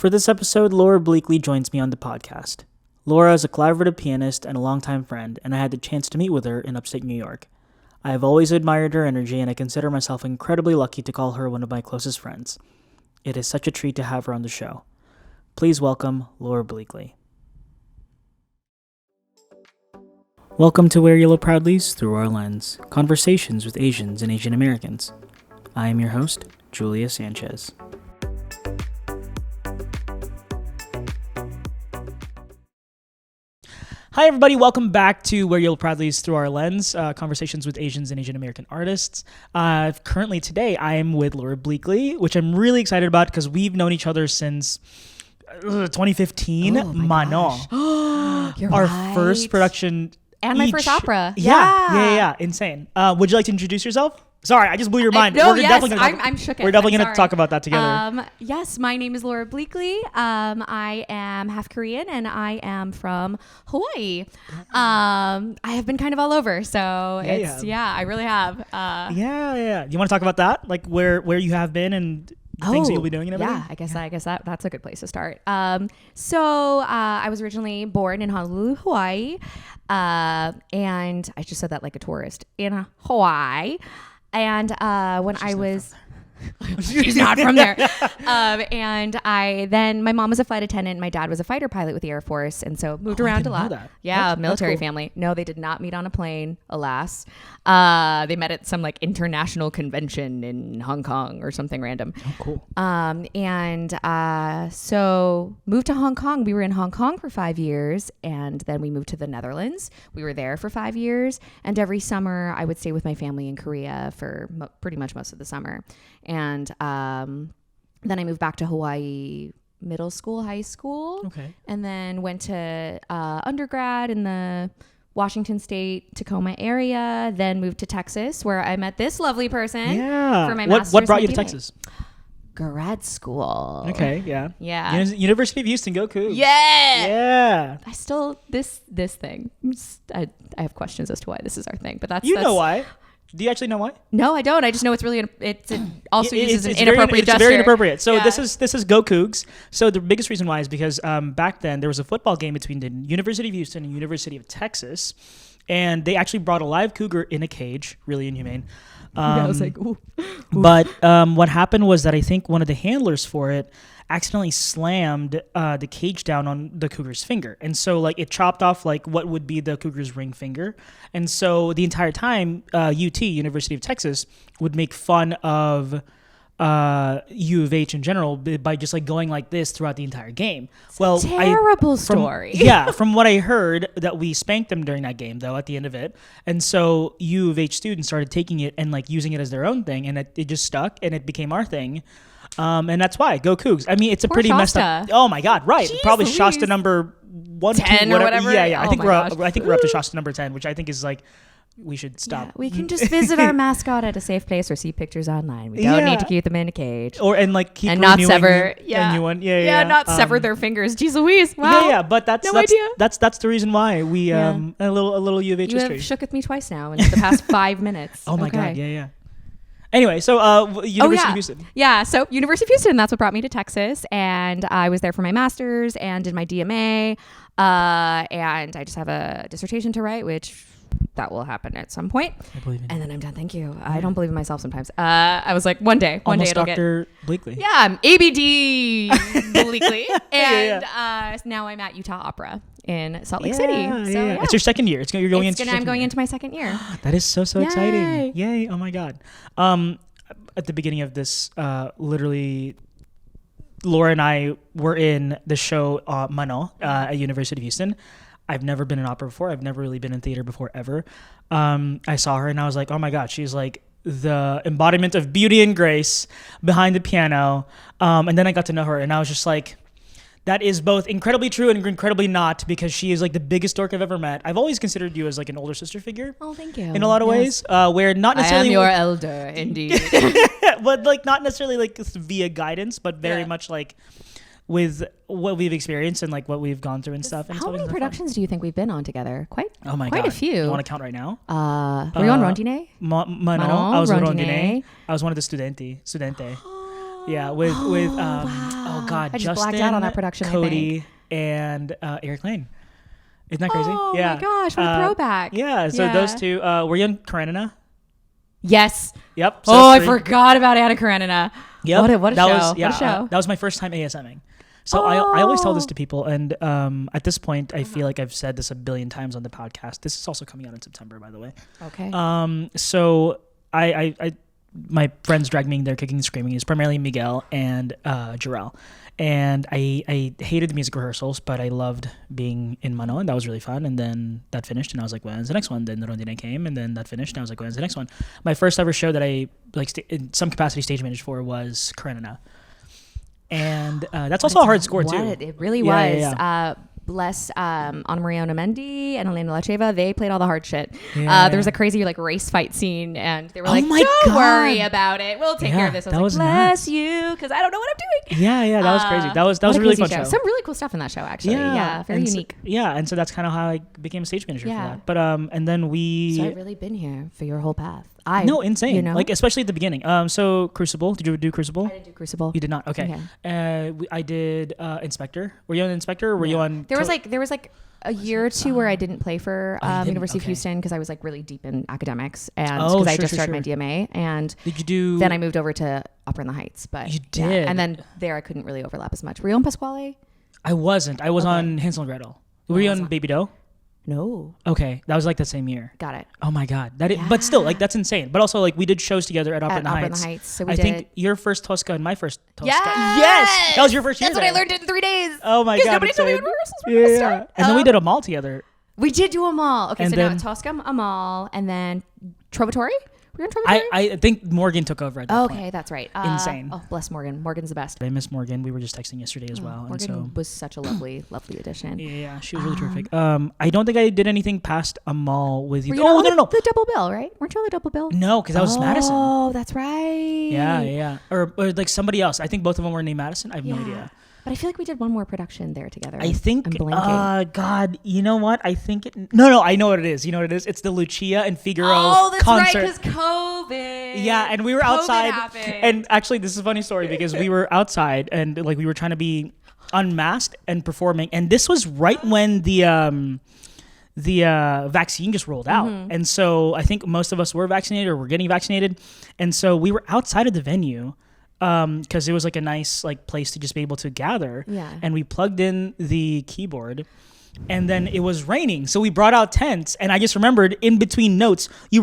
For this episode, Laura Bleakley joins me on the podcast. Laura is a collaborative pianist and a longtime friend, and I had the chance to meet with her in upstate New York. I have always admired her energy, and I consider myself incredibly lucky to call her one of my closest friends. It is such a treat to have her on the show. Please welcome Laura Bleakley. Welcome to Wear Yellow Proudly Through Our Lens, Conversations with Asians and Asian Americans. I am your host, Julia Sanchez. Hi, everybody. Welcome back to Wear Yellow Proudly Through Our Lens, Conversations with Asians and Asian American Artists. Currently today, I am with Laura Bleakley, which I'm really excited about because we've known each other since 2015. Oh my gosh. You're Our right. first production. And my first opera. Yeah. Insane. Would you like to introduce yourself? Sorry, I just blew your mind. I'm shook. We're definitely going to talk about that together. Yes, my name is Laura Bleakley. I am half Korean and I am from Hawaii. I have been kind of all over, so I really have. Yeah. You want to talk about that? Like where you have been and the things that you'll be doing and everything? Yeah, I guess that's a good place to start. So I was originally born in Honolulu, Hawaii. And I just said that like a tourist in Hawaii. And when I was, she's not from there. And my mom was a flight attendant. My dad was a fighter pilot with the Air Force. And so moved around a lot. Yeah, military family. No, they did not meet on a plane, alas. They met at some like international convention in Hong Kong or something random. Oh, cool. So moved to Hong Kong. We were in Hong Kong for 5 years. And then we moved to the Netherlands. We were there for 5 years. And every summer I would stay with my family in Korea for pretty much most of the summer. And then I moved back to Hawaii middle school, high school. Okay. And then went to undergrad in the Washington State, Tacoma area. Then moved to Texas where I met this lovely person. Yeah. For my master's. What brought you to Texas? Grad school. Okay, yeah. Yeah. University of Houston, go Cougs. Yeah. I still, this thing, I have questions as to why this is our thing, but that's... know why. Do you actually know why? No, I don't. I just know it also uses an inappropriate gesture. It's very inappropriate. So yeah. this is Go Cougs. So the biggest reason why is because back then there was a football game between the University of Houston and University of Texas, and they actually brought a live cougar in a cage. Really inhumane. I was like, ooh. But what happened was that I think one of the handlers for it accidentally slammed the cage down on the cougar's finger. And so like it chopped off like what would be the cougar's ring finger. And so the entire time UT, University of Texas, would make fun of U of H in general by just like going like this throughout the entire game. It's a terrible story. From what I heard, that we spanked them during that game though at the end of it. And so U of H students started taking it and like using it as their own thing, and it just stuck and it became our thing. And that's why Go Cougs. I mean, it's a pretty Shasta. messed up. Oh my God, right? Jeez Probably Louise. Shasta number 1, 10 2, or whatever. Yeah. Oh I think my I think we're up to Shasta number 10, which I think is like we should stop. Yeah, we can just visit our mascot at a safe place or see pictures online. We don't need to keep them in a cage. Keep and not sever. A new one. Yeah. Not sever their fingers. Jeez Louise. Wow. Yeah. But that's idea. That's the reason why we a little U of H you history. have shook with me twice now in the past 5 minutes. Oh my God. Yeah. Anyway, so University of Houston. Yeah, so University of Houston, that's what brought me to Texas. And I was there for my master's and did my DMA. And I just have a dissertation to write, which that will happen at some point. I believe in you. And then I'm done. Thank you. I don't believe in myself sometimes. I was like, one day it'll Dr. Bleakley. Yeah, I'm ABD Bleakley. And now I'm at Utah Opera in Salt Lake City. So, It's your second year. I'm going into my second year. That is so exciting. Yay. Oh my God. At the beginning of this, literally, Laura and I were in the show Mano at University of Houston. I've never been in opera before. I've never really been in theater before ever. I saw her and I was like, oh my God, she's like the embodiment of beauty and grace behind the piano. And then I got to know her and I was just like, that is both incredibly true and incredibly not, because she is like the biggest dork I've ever met. I've always considered you as like an older sister figure. Oh, thank you. In a lot of ways, where not necessarily I am your elder, indeed. but like not necessarily like via guidance, but very much like with what we've experienced and like what we've gone through and stuff. And how many productions do you think we've been on together? Quite a few. You want to count right now? Were you on Rondine? Manon. I was on Rondine. I was one of the studente. Yeah, with oh god, I just Justin, blacked out on that production, Cody, and Eric Lane. Isn't that crazy? Oh yeah. my gosh, what a throwback. Yeah, so those two. Were you on Karenina? Yes. Yep. So I forgot about Anna Karenina. Yep. What a show. What a show. That was my first time ASMing. So I always tell this to people, and at this point, I feel like I've said this a billion times on the podcast. This is also coming out in September, by the way. Okay. So I my friends dragged me in there kicking and screaming. It's primarily Miguel and Jarrell. And I hated the music rehearsals, but I loved being in Mano, and that was really fun. And then that finished, and I was like, when's the next one? Then the Rondine came, and then that finished, and I was like, when's the next one? My first ever show that I in some capacity stage managed for was Karenina. And that's also a hard score, too. It really was. Yeah. Bless Ana Maria Onamendi and Elena Lacheva. They played all the hard shit. There was a crazy like race fight scene, and they were like, "Don't worry about it. We'll take care of this." I was like, "Bless you," because I don't know what I'm doing. Yeah, that was crazy. That was a really fun show. Some really cool stuff in that show, actually. Yeah, very unique. And so that's kind of how I became a stage manager for that. But and then we. So I've really been here for your whole path. Insane. You know? Like especially at the beginning. So Crucible. Did you do Crucible? I didn't do Crucible. You did not. Okay. I did Inspector. Were you on Inspector? Or were you on? There was like a year or two where I didn't play for University of Houston because I was like really deep in academics and because I just started my DMA. And did you do? Then I moved over to Opera in the Heights. But you did. And then there I couldn't really overlap as much. Were you on Pasquale? I wasn't. I was on Hansel and Gretel. Were you on Baby Doe? No. Okay, that was like the same year. Got it. Oh my god, but still, like that's insane. But also, like we did shows together at Opera in the Heights. So I think your first Tosca and my first Tosca. Yes, that was your first year. That's what I learned in 3 days. Oh my god, because nobody told me when rehearsals were going to start. And then we did them all together. We did do them all. Okay, and so then, now Tosca, Amal, and then Trovatore. Were you on Trovatore? I think Morgan took over at that point. Okay, that's right. Insane. Oh, bless Morgan. Morgan's the best. I miss Morgan. We were just texting yesterday as well. Morgan was such a lovely, lovely addition. Yeah, she was really terrific. I don't think I did anything past Amal with you. No. The double bill, right? Weren't you on the double bill? No, because that was Madison. Oh, that's right. Yeah. Or like somebody else. I think both of them were named Madison. I have no idea. But I feel like we did one more production there together. I think. I'm blanking. God, you know what? I think it. No, I know what it is. You know what it is? It's the Lucia and Figaro concert. Oh, that's right, because COVID. Yeah, and we were outside. Happened. And actually, this is a funny story because we were outside and like we were trying to be unmasked and performing, and this was right when the vaccine just rolled out. And so I think most of us were vaccinated or were getting vaccinated, and so we were outside of the venue. Because it was like a nice like place to just be able to gather. Yeah. And we plugged in the keyboard, and then it was raining, so we brought out tents. And I just remembered in between notes, you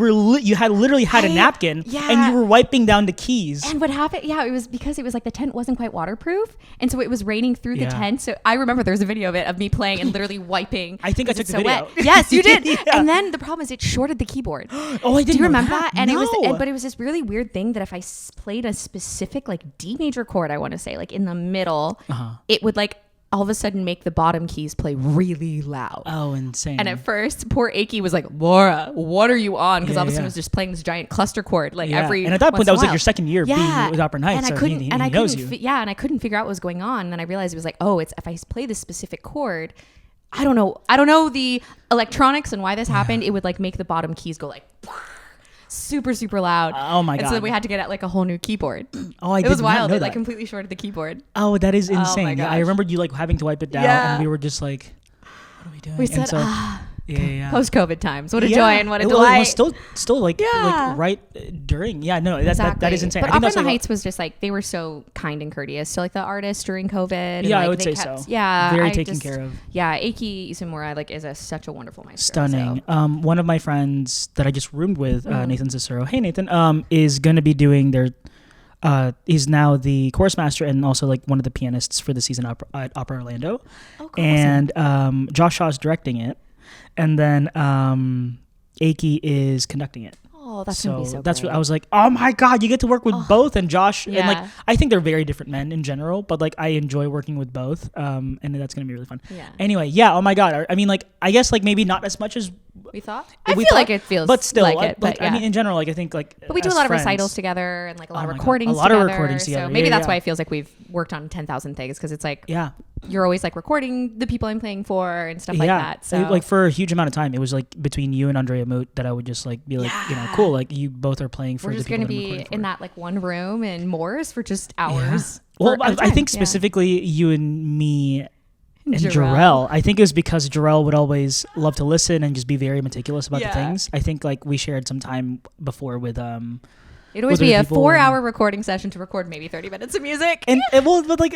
had literally had a napkin, and you were wiping down the keys. And what happened? Yeah, it was because it was like the tent wasn't quite waterproof, and so it was raining through the tent. So I remember there's a video of it of me playing and literally wiping. I think I took the video. Wet. Yes, you did. And then the problem is it shorted the keyboard. Oh, I didn't. Do you remember that? And no. but it was this really weird thing that if I played a specific like D major chord, I want to say like in the middle, it would like all of a sudden make the bottom keys play really loud. Oh, insane. And at first, poor Aki was like, Laura, what are you on? Because all of a sudden it was just playing this giant cluster chord every and at that point, that was like your second year being with Opera Night, and so he knows you. And I couldn't figure out what was going on. And then I realized it was like, it's if I play this specific chord, I don't know the electronics and why this happened. It would like make the bottom keys go like super, super loud. Oh my God. And so then we had to get like a whole new keyboard. Oh, it was wild. It like completely shorted the keyboard. Oh, that is insane. Oh I remembered you like having to wipe it down, and we were just like, what are we doing? We said, post-COVID times. What a joy and what a delight. It was still like right during. Yeah, no, that is insane. But Opera in the Heights was just like, they were so kind and courteous to like the artists during COVID. Yeah, and, I would say so. Yeah. Very taken care of. Yeah, Aki Isamura like is such a wonderful maestro. Stunning. So. One of my friends that I just roomed with, Nathan Cicero. Hey, Nathan, is going to be doing their... he's now the chorus master and also like one of the pianists for the season at Opera Orlando. Oh, cool. And Josh Shaw is directing it. And then Aki is conducting it. Oh, that's gonna be so that's great. what I was like, oh my God, you get to work with both. And Josh, and like, I think they're very different men in general, but like I enjoy working with both. And that's gonna be really fun. Yeah. Anyway, oh my God. I mean, like, I guess like maybe not as much as we thought. I feel like it feels but still, like it. But I mean, in general, like I think like. But we do a as lot of friends- recitals together and like a lot of my God. recordings. A lot together, of recordings together. So maybe Yeah, that's yeah. why it feels like we've worked on 10,000 things because it's like Yeah. you're always like recording the people I'm playing for and stuff like that. So like for a huge amount of time, it was like between you and Andrea Moot that I would just like be like, you know, cool. Like you both are playing for we're the just people going to that I'm be recording for. in that like one room in Moore's for just hours. Well, for- at a I time. think Yeah. specifically you and me and Jarrell. Jarrell. I think it was because Jarrell would always love to listen and just be very meticulous about the Yeah. things. I think like we shared some time before with It'd always with be other a people 4-hour recording session to record maybe 30 minutes of music. and well, but like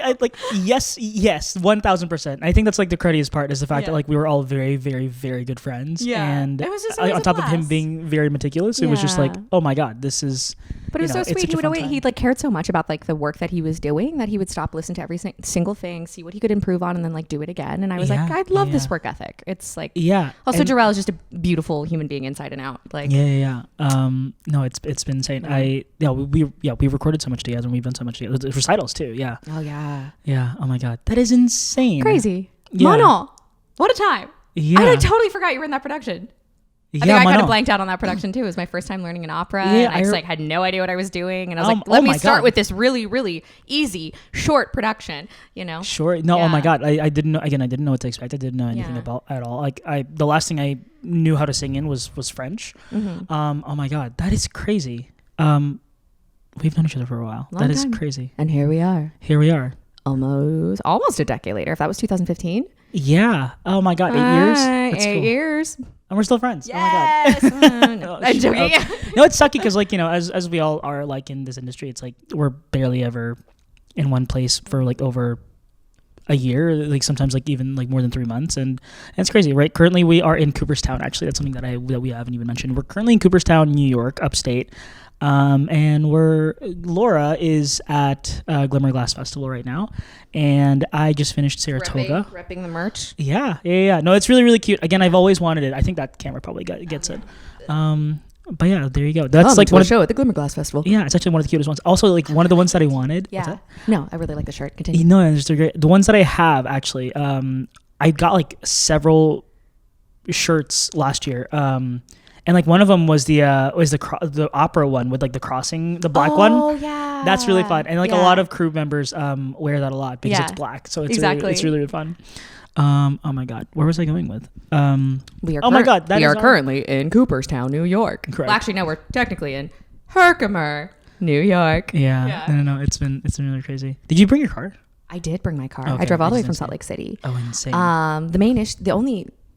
yes, 1000%. I think that's like the craziest part is the fact that like we were all very, very, very good friends. Yeah. and It was just on always a top of him blast. being very meticulous, it was just like, Yeah. oh my God, this is. But it was you know, so it's sweet. such He a would fun always, time. he like cared so much about like the work that he was doing that he would stop, listen to every single thing, see what he could improve on, and then like do it again. And I was like, Yeah, I love this yeah. work ethic. It's like, Yeah. Also, and- Jarrell is just a beautiful human being inside and out. Like, Yeah. No, it's been insane. We recorded so much together and we've done so much together. Recitals too. Yeah. oh yeah, Yeah. Oh my God, that is insane. crazy. Yeah. Mono, what a time. Yeah. I totally forgot you were in that production. I think I kind of blanked out on that production too. It was my first time learning an opera, Yeah, and I just like had no idea what I was doing. And I was like, oh let me my start God. with this really, really easy, short production. You know? Sure. No. Oh my Yeah. God. I didn't know. Again, I didn't know what to expect. I didn't know anything Yeah. about at all. Like the last thing I knew how to sing in was French. Mm-hmm. Oh my God, that is crazy. We've known each other for a while. Long That is time. crazy. And here we are, Here we are. almost a decade later. If that was 2015, Yeah. Oh my God. 8 years. That's 8 cool. years. And we're still friends. Yes. Oh my God. No, Oh, I'm joking. No, it's sucky because like, you know, as we all are like in this industry, it's like we're barely ever in one place for like over a year, like sometimes like even like more than 3 months, and it's crazy, right? Currently we are in Cooperstown. Actually, that's something that we haven't even mentioned. We're currently in Cooperstown, New York, upstate, and Laura is at Glimmer Glass Festival right now, and I just finished Saratoga. Repping the merch. Yeah. No, it's really, really cute. Again, I've always wanted it. I think that camera probably gets it. But yeah, there you go. That's like one of show at the Glimmer Glass Festival. yeah, it's actually one of the cutest ones. Also, like one of the ones that I wanted. What's Yeah. that? No, I really like the shirt. Continue. You know, it's great. The ones that I have actually, I got like several shirts last year. And like one of them was the opera one with like the crossing, the black one. Oh yeah. That's really fun, and like a Yeah. lot of crew members wear that a lot because Yeah. it's black, so it's Exactly. it's really fun. Oh my God, where was I going with? We are Oh my God, that we is are our- currently in Cooperstown, New York. Correct. Well, actually, no, we're technically in Herkimer, New York. Yeah, Yeah. no, it's been really crazy. Did you bring your car? I did bring my car. Okay, I drove all the I way just from didn't Salt see Lake City. Oh, insane.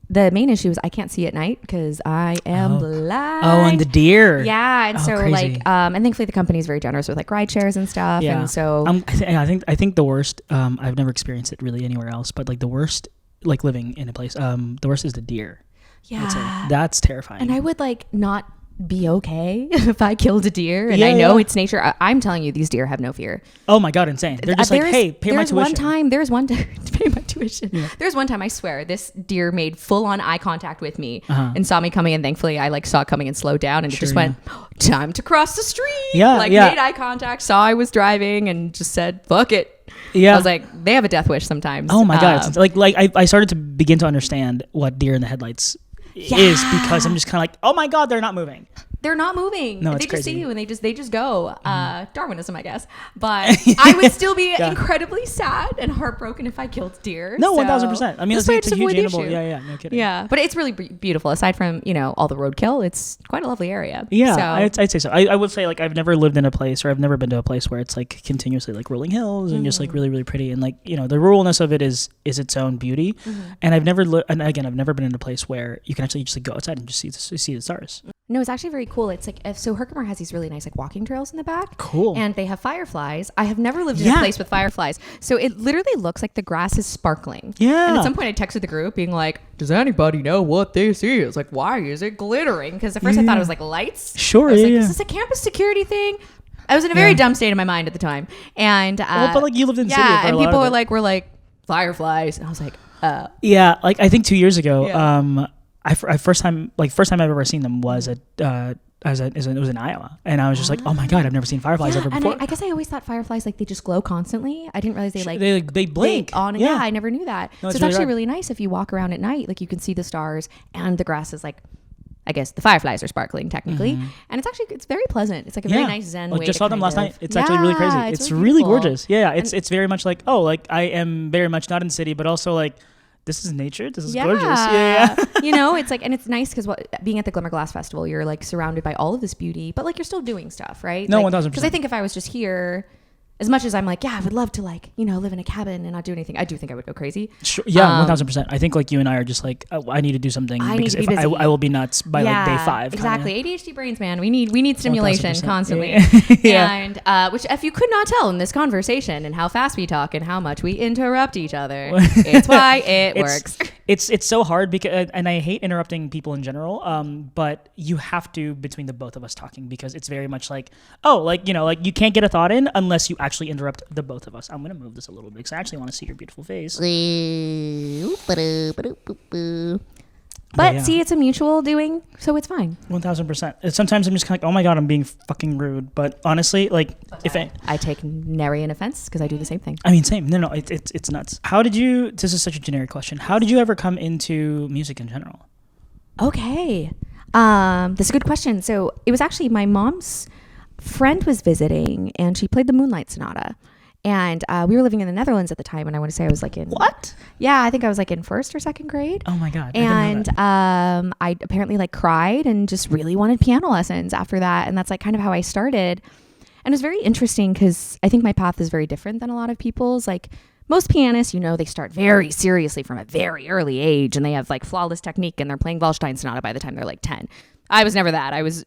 The main issue is I can't see at night because I am blind. Oh, and the deer. Yeah, and Oh, so crazy. like, and thankfully the company is very generous with like ride shares and stuff. Yeah. And so I think the worst. I've never experienced it really anywhere else, but like the worst, like living in a place. The worst is the deer. I'd say. yeah, That's terrifying. and I would like not be okay if I killed a deer, and Yeah, I know yeah. it's nature. I'm telling you, these deer have no fear. Oh my God, insane! They're just like, There's- hey, pay my there's tuition. There's one time pay my tuition. Yeah. There's one time I swear this deer made full on eye contact with me Uh-huh. and saw me coming, and thankfully I like saw it coming and slowed down, and it Sure, just went, time to cross the street. Yeah, like yeah. made eye contact, saw I was driving, and just said, fuck it. Yeah. I was like, they have a death wish sometimes. Oh my God! It's like I started to begin to understand what deer in the headlights is because I'm just kind of like, oh my God, they're not moving. they're not moving. No, they it's just crazy. see you and they just go. Darwinism, I guess. But I would still be Yeah. incredibly sad and heartbroken if I killed deer. No, So 1000%. I mean, this it's, way I it's a just huge avoid the animal. issue. Yeah, no kidding. Yeah, but it's really beautiful. Aside from all the roadkill, it's quite a lovely area. Yeah, so, I'd say so. I would say like I've never lived in a place or I've never been to a place where it's like continuously like rolling hills and just like really, really pretty, and like, you know, the ruralness of it is its own beauty. And I've never and again, I've never been in a place where you can actually just like go outside and just see the stars. no, it's actually very cool. It's like so Herkimer has these really nice like walking trails in the back. Cool. And they have fireflies. I have never lived in Yeah. a place with fireflies, so it literally looks like the grass is sparkling. Yeah. And at some point, I texted the group being like, "Does anybody know what this is? Like, why is it glittering?" Because at first I thought it was like lights. Sure, I was like, yeah. "Is this a campus security thing?" I was in a very dumb state of my mind at the time, and Well, but like you lived in the city. yeah, for a and lot people of were it. like fireflies, and I was like, Yeah, like I think 2 years ago, Yeah. first time I've ever seen them was at it was in Iowa, and I was just like, oh my god, I've never seen fireflies ever before. And I guess I always thought fireflies like they just glow constantly. I didn't realize they blink on and I never knew that. No, so it's actually really nice if you walk around at night, like you can see the stars and the grass is like, I guess the fireflies are sparkling technically, and it's very pleasant. It's like a very nice zen way. Just saw them last night. It's actually really crazy. It's really gorgeous. Yeah, it's very much like, oh, like I am very much not in the city, but also like, this is nature. This is gorgeous. Yeah. It's like, and it's nice because being at the Glimmer Glass Festival, you're like surrounded by all of this beauty, but like you're still doing stuff, right? No, like, 1000%. Because I think if I was just here, as much as I'm like, I would love to like, live in a cabin and not do anything, I do think I would go crazy. Sure. Yeah, 1000%. I think like you and I are just like, oh, I need to do something because if I will be nuts by like day 5. Exactly. Kinda. ADHD brains, man. We need stimulation 1000%. constantly. And which if you could not tell in this conversation and how fast we talk and how much we interrupt each other, it's why it works. It's so hard because, and I hate interrupting people in general. But you have to between the both of us talking because it's very much like, oh, like like you can't get a thought in unless you actually interrupt the both of us. I'm gonna move this a little bit because I actually want to see your beautiful face. But see, it's a mutual doing, so it's fine. 1000%. Sometimes I'm just kind of like, oh my god, I'm being fucking rude. But honestly, like, I take nary an offense because I do the same thing. I mean, same. No, it's nuts. How did you? This is such a generic question. How did you ever come into music in general? Okay, that's a good question. So it was actually my mom's friend was visiting, and she played the Moonlight Sonata. And we were living in the Netherlands at the time, and I want to say I was like in what? Yeah, I think I was like in 1st or 2nd grade. Oh my god! And I apparently like cried and just really wanted piano lessons after that, and that's like kind of how I started. And it was very interesting because I think my path is very different than a lot of people's. Like most pianists, they start very seriously from a very early age, and they have like flawless technique, and they're playing Waldstein Sonata by the time they're like 10. I was never that. I was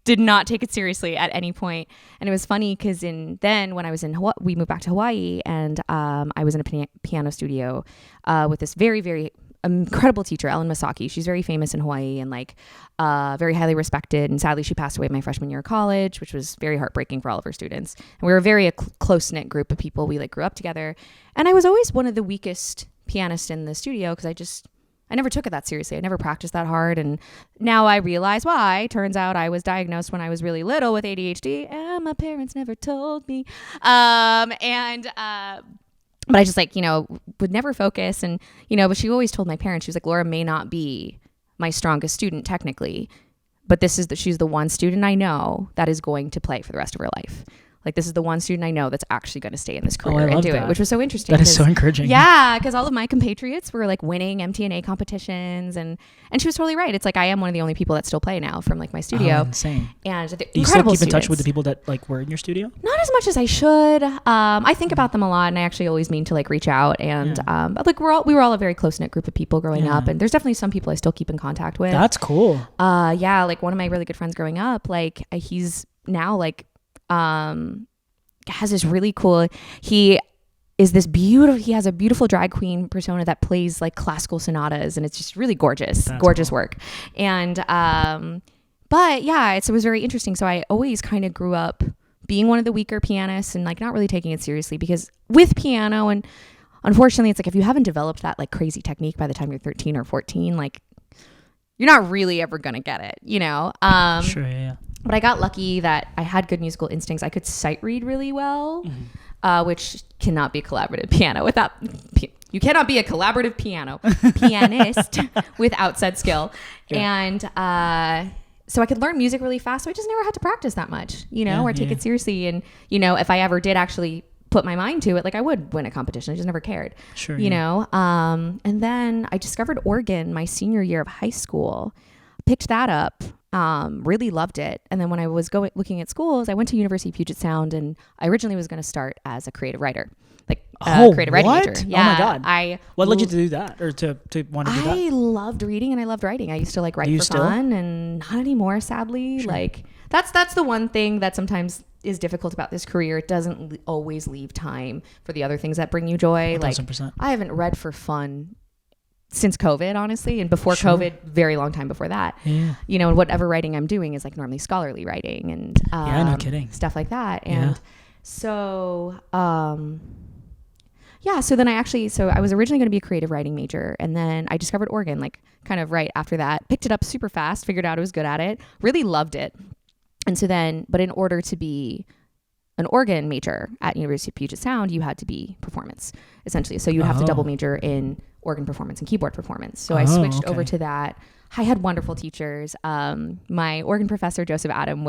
did not take it seriously at any point. And it was funny because when I was in Hawaii, we moved back to Hawaii, and I was in a piano studio with this very, very incredible teacher, Ellen Masaki. She's very famous in Hawaii and like very highly respected. And sadly, she passed away my freshman year of college, which was very heartbreaking for all of her students. And we were a very close-knit group of people. We like grew up together. And I was always one of the weakest pianists in the studio because I never took it that seriously. I never practiced that hard. And now I realize why. Turns out I was diagnosed when I was really little with ADHD, and my parents never told me. But I just would never focus. And, but she always told my parents, she was like, Laura may not be my strongest student technically, but she's the one student I know that is going to play for the rest of her life. Like, this is the one student I know that's actually going to stay in this career and do it, which was so interesting. That is so encouraging. Yeah, because all of my compatriots were like winning MTNA competitions, and she was totally right. It's like I am one of the only people that still play now from like my studio. Oh, insane. And do you still keep in touch with the people that like were in your studio? Not as much as I should. I think about them a lot, and I actually always mean to like reach out. And but like we were all a very close knit group of people growing up, and there's definitely some people I still keep in contact with. That's cool. Yeah, like one of my really good friends growing up, like he's now like has this really cool, he has a beautiful drag queen persona that plays like classical sonatas, and it's just really gorgeous. That's gorgeous cool work. And but yeah, it was very interesting. So I always kind of grew up being one of the weaker pianists and like not really taking it seriously, because with piano, and unfortunately it's like if you haven't developed that like crazy technique by the time you're 13 or 14, like you're not really ever gonna get it, Sure, yeah. But I got lucky that I had good musical instincts. I could sight read really well, which cannot be collaborative piano without. You cannot be a collaborative pianist without said skill. Yeah. And so I could learn music really fast. So I just never had to practice that much, or take it seriously. And if I ever did actually put my mind to it, like I would win a competition. I just never cared. Sure. And then I discovered organ my senior year of high school. Picked that up. Really loved it. And then when I was looking at schools, I went to University of Puget Sound, and I originally was going to start as a creative writer, like creative writing major. Yeah. Oh my God. What led you to do that, or to want to do that? I loved reading and I loved writing. I used to like write for fun, and not anymore, sadly. Sure. Like that's the one thing that sometimes is difficult about this career. It doesn't always leave time for the other things that bring you joy. 1000%. Like I haven't read for fun since COVID, honestly, and before COVID, very long time before that. Yeah. And whatever writing I'm doing is like normally scholarly writing and no kidding, stuff like that. And so Yeah. So then I was originally going to be a creative writing major, and then I discovered organ, like kind of right after that, picked it up super fast, figured out I was good at it, really loved it. And so then, but in order to be an organ major at University of Puget Sound, you had to be performance, essentially. So you would have to double major in organ performance and keyboard performance. So I switched over to that. I had wonderful teachers. My organ professor, Joseph Adam,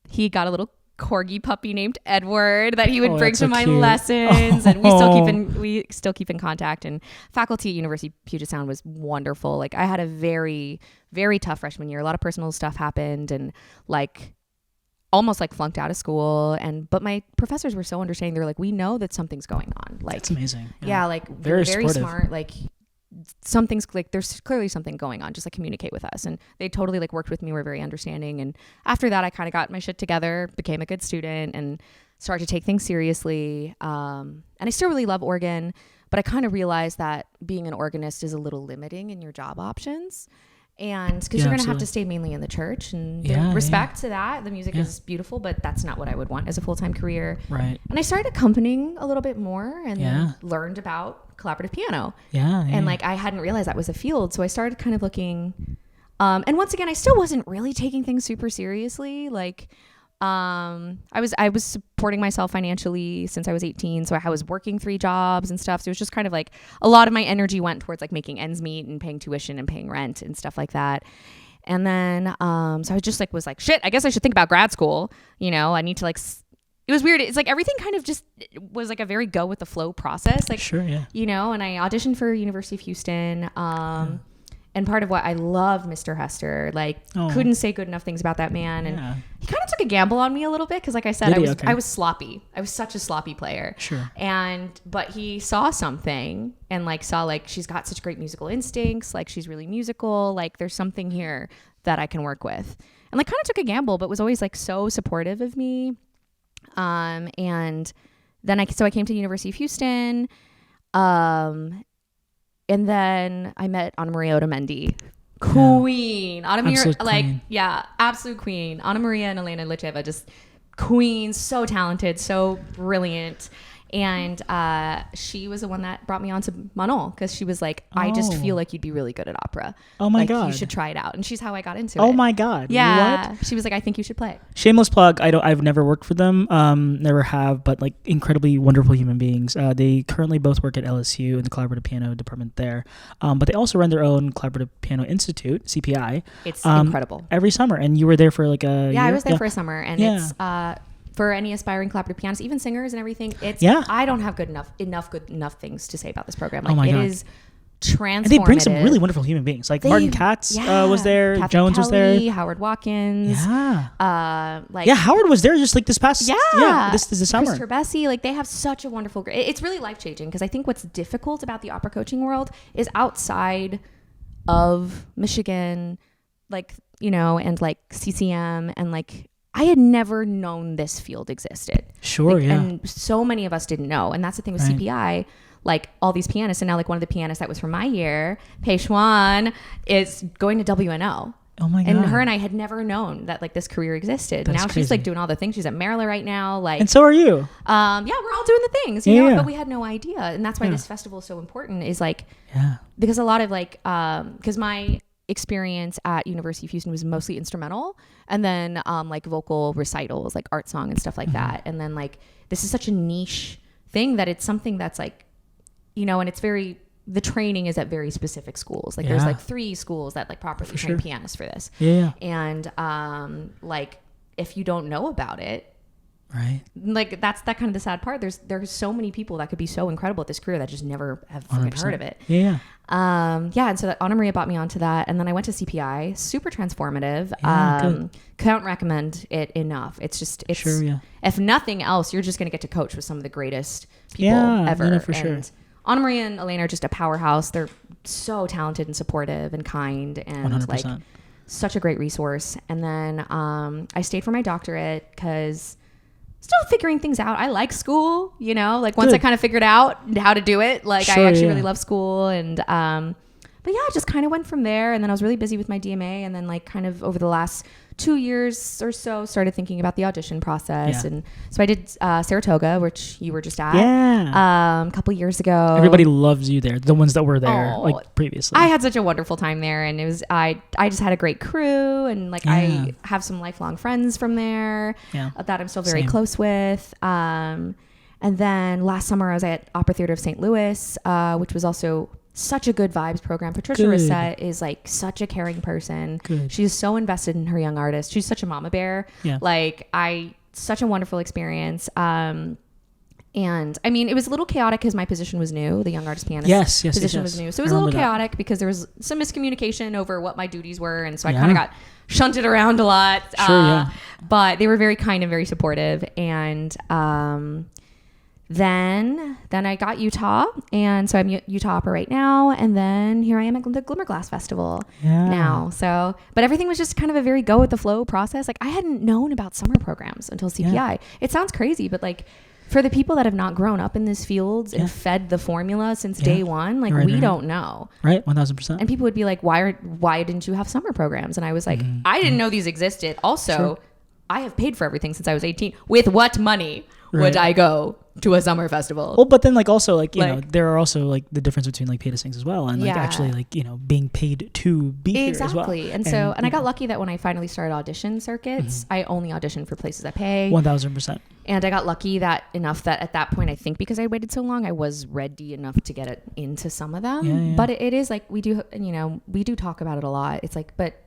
he got a little corgi puppy named Edward that he would bring to my lessons, and we still keep in contact. And faculty at University of Puget Sound was wonderful. Like, I had a very, very tough freshman year. A lot of personal stuff happened, and like almost like flunked out of school, but my professors were so understanding. They're like, we know that something's going on. Like, that's amazing. Yeah, like very smart. Like, something's like, there's clearly something going on, just like communicate with us. And they totally like worked with me, were very understanding. And after that, I kind of got my shit together, became a good student, and started to take things seriously. And I still really love organ, but I kind of realized that being an organist is a little limiting in your job options. And because you're going to have to stay mainly in the church, and respect to that. The music is beautiful, but that's not what I would want as a full-time career. Right. And I started accompanying a little bit more, and learned about collaborative piano. And like, I hadn't realized that was a field. So I started kind of looking, and once again, I still wasn't really taking things super seriously. Like, I was supporting myself financially since I was 18. So I was working 3 jobs and stuff. So it was just kind of like a lot of my energy went towards like making ends meet and paying tuition and paying rent and stuff like that. And then, so I just like, was like, shit, I guess I should think about grad school. You know, I need to like, it was weird. It's like everything kind of just was like a very go with the flow process. Like, you know, and I auditioned for University of Houston. And part of what I loved Mr. Hester, like, couldn't say good enough things about that man. And he kind of took a gamble on me a little bit. Cause like I said, I was sloppy. I was such a sloppy player. But he saw something, and like saw like, she's got such great musical instincts. Like, she's really musical. Like, there's something here that I can work with. And like kind of took a gamble, but was always like so supportive of me. And then I came to University of Houston. And then I met Anna Maria Otamendi, queen. Anna Maria, like, absolute queen. Anna Maria and Elena Licheva, just queens, so talented, so brilliant. And she was the one that brought me on to Manon, because she was like, I just feel like you'd be really good at opera. Oh my God. You should try it out. And she's how I got into it. Oh my God. Yeah. What? She was like, I think you should play. Shameless plug. I've never worked for them. Never have, but like incredibly wonderful human beings. They currently both work at LSU in the collaborative piano department there. But they also run their own collaborative piano institute, CPI. It's incredible. Every summer. And you were there for like a year? I was there for a summer, and it's, for any aspiring collaborative pianists, even singers and everything, I don't have good enough things to say about this program. Like, it is transformative. And they bring some really wonderful human beings. Like Martin Katz was there, Kathy Jones was there, Howard Watkins. Howard was there just like this past this is the summer. Christopher Bessie, like, they have such a wonderful. It's really life changing, because I think what's difficult about the opera coaching world is outside of Michigan, like, you know, and like CCM, and like, I had never known this field existed. And so many of us didn't know. And that's the thing with CPI, like all these pianists. And now like one of the pianists that was from my year, Pei Xuan, is going to WNO. Oh my God. And her and I had never known that like this career existed. Now she's like doing all the things. She's at Maryland right now. Like, and so are you. We're all doing the things, you know, but we had no idea. And that's why this festival is so important, is like, because a lot of like, because my experience at University of Houston was mostly instrumental, and then like vocal recitals, like art song and stuff like that. And then like, this is such a niche thing that it's something that's like, you know, and it's very, the training is at very specific schools. Like there's like 3 schools that like properly train pianists for this. And like, if you don't know about it, like that's kind of the sad part. There's so many people that could be so incredible at this career that just never have heard of it. And so that Anna Maria brought me onto that, and then I went to CPI. Super transformative. Can't recommend it enough. It's if nothing else, you're just gonna get to coach with some of the greatest people ever. Sure. Anna Maria and Elena are just a powerhouse. They're so talented and supportive and kind, and 100%. like such a great resource. And then I stayed for my doctorate because still figuring things out. I like school, you know, like once I kind of figured out how to do it, like I actually really love school. And but I just kind of went from there. And then I was really busy with my DMA, and then like kind of over the last 2 years or so, started thinking about the audition process. Yeah. And so I did Saratoga, which you were just at a couple years ago. Everybody loves you there. The ones that were there like previously. I had such a wonderful time there, and it was I just had a great crew, and like I have some lifelong friends from there that I'm still very close with. And then last summer I was at Opera Theater of St. Louis, which was also such a good vibes program. Patricia Rissette is like such a caring person. She's so invested in her young artists. She's such a mama bear. Such a wonderful experience. And I mean, it was a little chaotic because my position was new. The young artist pianist position was new. So it was a little chaotic because there was some miscommunication over what my duties were. And so I kind of got shunted around a lot. But they were very kind and very supportive. And then I got Utah, and so I'm Utah Opera right now, and then here I am at the Glimmerglass Festival now. So, but everything was just kind of a very go with the flow process. Like I hadn't known about summer programs until CPI. It sounds crazy, but like for the people that have not grown up in this field and fed the formula since day one, like we don't know. Right, 1000%. And people would be like, why didn't you have summer programs? And I was like, I didn't know these existed. Also, I have paid for everything since I was 18. With what money would I go to a summer festival? Well, but then like also like, you know, there are also like the difference between like paid to sings as well, and like actually like, you know, being paid to be here as well. Exactly. And so, and I got lucky that when I finally started audition circuits, I only auditioned for places that pay. 1000%. And I got lucky that at that point, I think because I waited so long, I was ready enough to get it into some of them. But it is like, we do talk about it a lot. It's like, but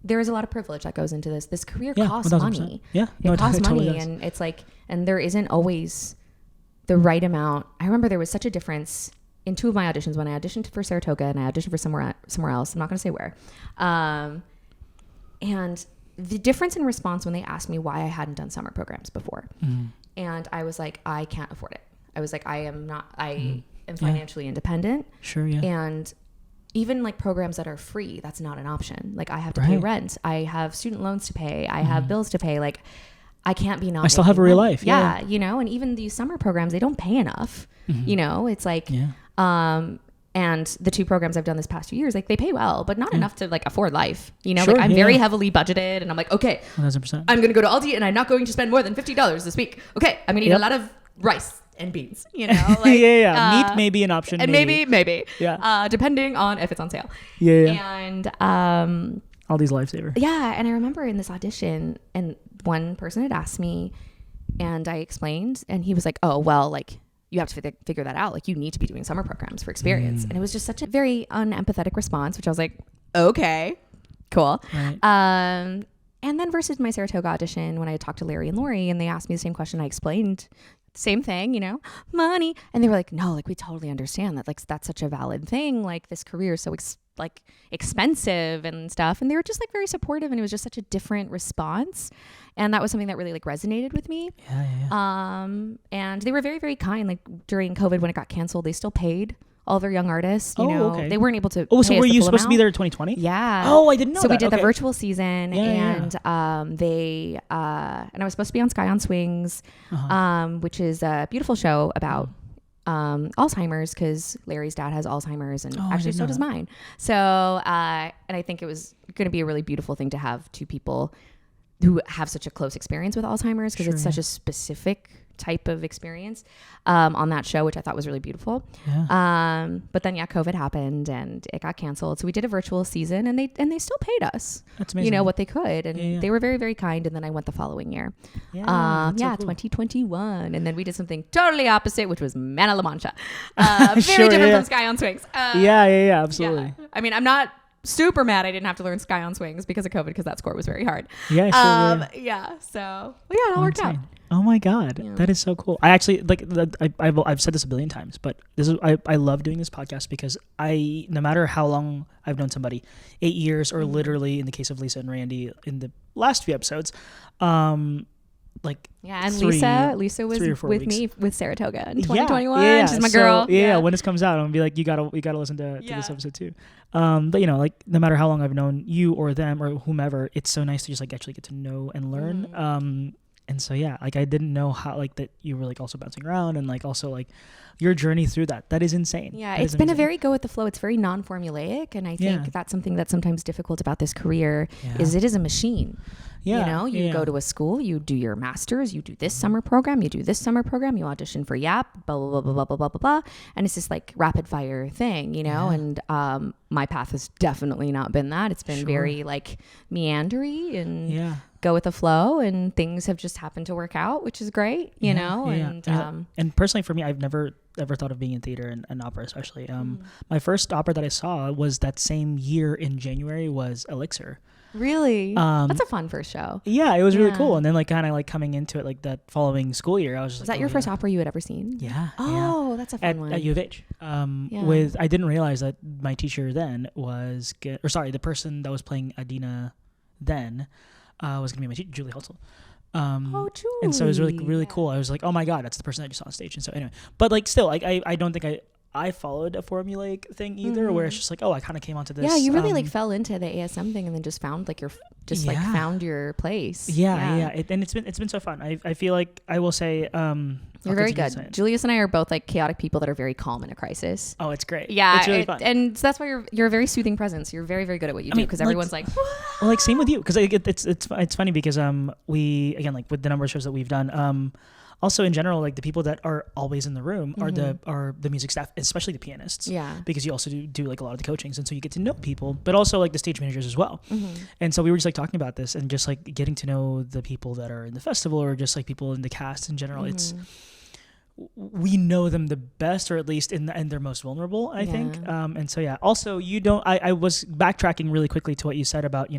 there is a lot of privilege that goes into this. This career costs 1000%. money. Yeah. It costs totally money. And it's like, and there isn't always the right amount. I remember there was such a difference in two of my auditions when I auditioned for Saratoga and I auditioned for somewhere else. I'm not going to say where. And the difference in response when they asked me why I hadn't done summer programs before. And I was like, I can't afford it. I was like, I am financially independent. Sure. Yeah. And even like programs that are free, that's not an option. Like I have to pay rent. I have student loans to pay. I have bills to pay. Like I can't be not. I still have a real life. Yeah. You know, and even these summer programs, they don't pay enough, you know, it's like, and the two programs I've done this past 2 years, like they pay well, but not enough to like afford life. You know, like I'm very heavily budgeted and I'm like, okay, 1000%. I'm going to go to Aldi and I'm not going to spend more than $50 this week. Okay. I'm going to eat a lot of rice and beans, you know, like, meat may be an option. And maybe. Yeah. Depending on if it's on sale. And, all these lifesaver. Yeah. And I remember in this audition and one person had asked me and I explained and he was like, oh, well, like you have to figure that out. Like you need to be doing summer programs for experience. And it was just such a very unempathetic response, which I was like, okay, cool. Right. And then versus my Saratoga audition, when I talked to Larry and Lori and they asked me the same question, I explained same thing, you know, money. And they were like, no, like we totally understand that. Like that's such a valid thing. Like this career is so expensive and stuff. And they were just like very supportive. And it was just such a different response. And that was something that really like resonated with me. And they were very, very kind. Like during COVID, when it got canceled, they still paid all their young artists, you know, they weren't able to. Oh, so were you supposed to be there in 2020? Yeah. Oh, I didn't know. So we did the virtual season, and and I was supposed to be on Sky on Swings, which is a beautiful show about Alzheimer's, because Larry's dad has Alzheimer's, and actually so does mine. So and I think it was going to be a really beautiful thing to have two people who have such a close experience with Alzheimer's, because it's such a specific type of experience on that show, which I thought was really beautiful. But then COVID happened and it got canceled, so we did a virtual season, and they still paid us. That's amazing. You know, what they could, and they were very, very kind. And then I went the following year, so cool. 2021, and then we did something totally opposite, which was Mana La Mancha, very different from Sky on Swings. Absolutely. I mean, I'm not super mad I didn't have to learn Sky on Swings because of COVID, because that score was very hard. So it all worked out. Oh my God, that is so cool. I actually I've said this a billion times, but I love doing this podcast because no matter how long I've known somebody, 8 years, or literally in the case of Lisa and Randy in the last few episodes, and Lisa was with me with Saratoga in 2021. She's my girl. When this comes out, I'm gonna be like, you gotta listen to this episode too. But you know, like no matter how long I've known you or them or whomever, it's so nice to just like actually get to know and learn. And so like I didn't know how like that you were like also bouncing around, and like also like your journey through that is insane. It's been a very go with the flow. It's very non-formulaic, and I think that's something that's sometimes difficult about this career is it is a machine. Yeah, You know, you yeah. go to a school, you do your master's, you do this summer program, you do this summer program, you audition for YAP, blah, blah, blah, blah, blah, blah, blah, blah, blah. And it's this like rapid fire thing, you know, and my path has definitely not been that. It's been very like meandery and go with the flow, and things have just happened to work out, which is great, you know. And personally for me, I've never ever thought of being in theater and opera, especially. My first opera that I saw was that same year in January was Elixir. Really? That's a fun first show. Yeah, it was really cool. And then like kind of like coming into it like that following school year, I was just Was that your first opera you had ever seen? Yeah. Oh, that's a fun one. At U of H. With I didn't realize that my teacher then was the person that was playing Adina then was gonna be my teacher, Julie Hutzel. Julie. And so it was really cool. I was like, oh my god, that's the person I just saw on stage. And so anyway, but like still, like I don't think I followed a formulaic thing either, where it's just like, oh, I kind of came onto this. Yeah, you really like fell into the ASM thing and then just found like found your place. Yeah. And it's been so fun. I feel like I will say, you're very good. Julius and I are both like chaotic people that are very calm in a crisis. Oh, it's great. Yeah, it's really fun. And so that's why you're a very soothing presence. You're very, very good at what you do, because everyone's like, well, like same with you, because it's funny because we, again, like with the number of shows that we've done, also in general, like the people that are always in the room are the music staff, especially the pianists. Yeah. Because you also do like a lot of the coachings, and so you get to know people, but also like the stage managers as well. And so we were just like talking about this and just like getting to know the people that are in the festival, or just like people in the cast in general. We know them the best, or at least in their most vulnerable, I think. And so yeah. Also, I was backtracking really quickly to what you said about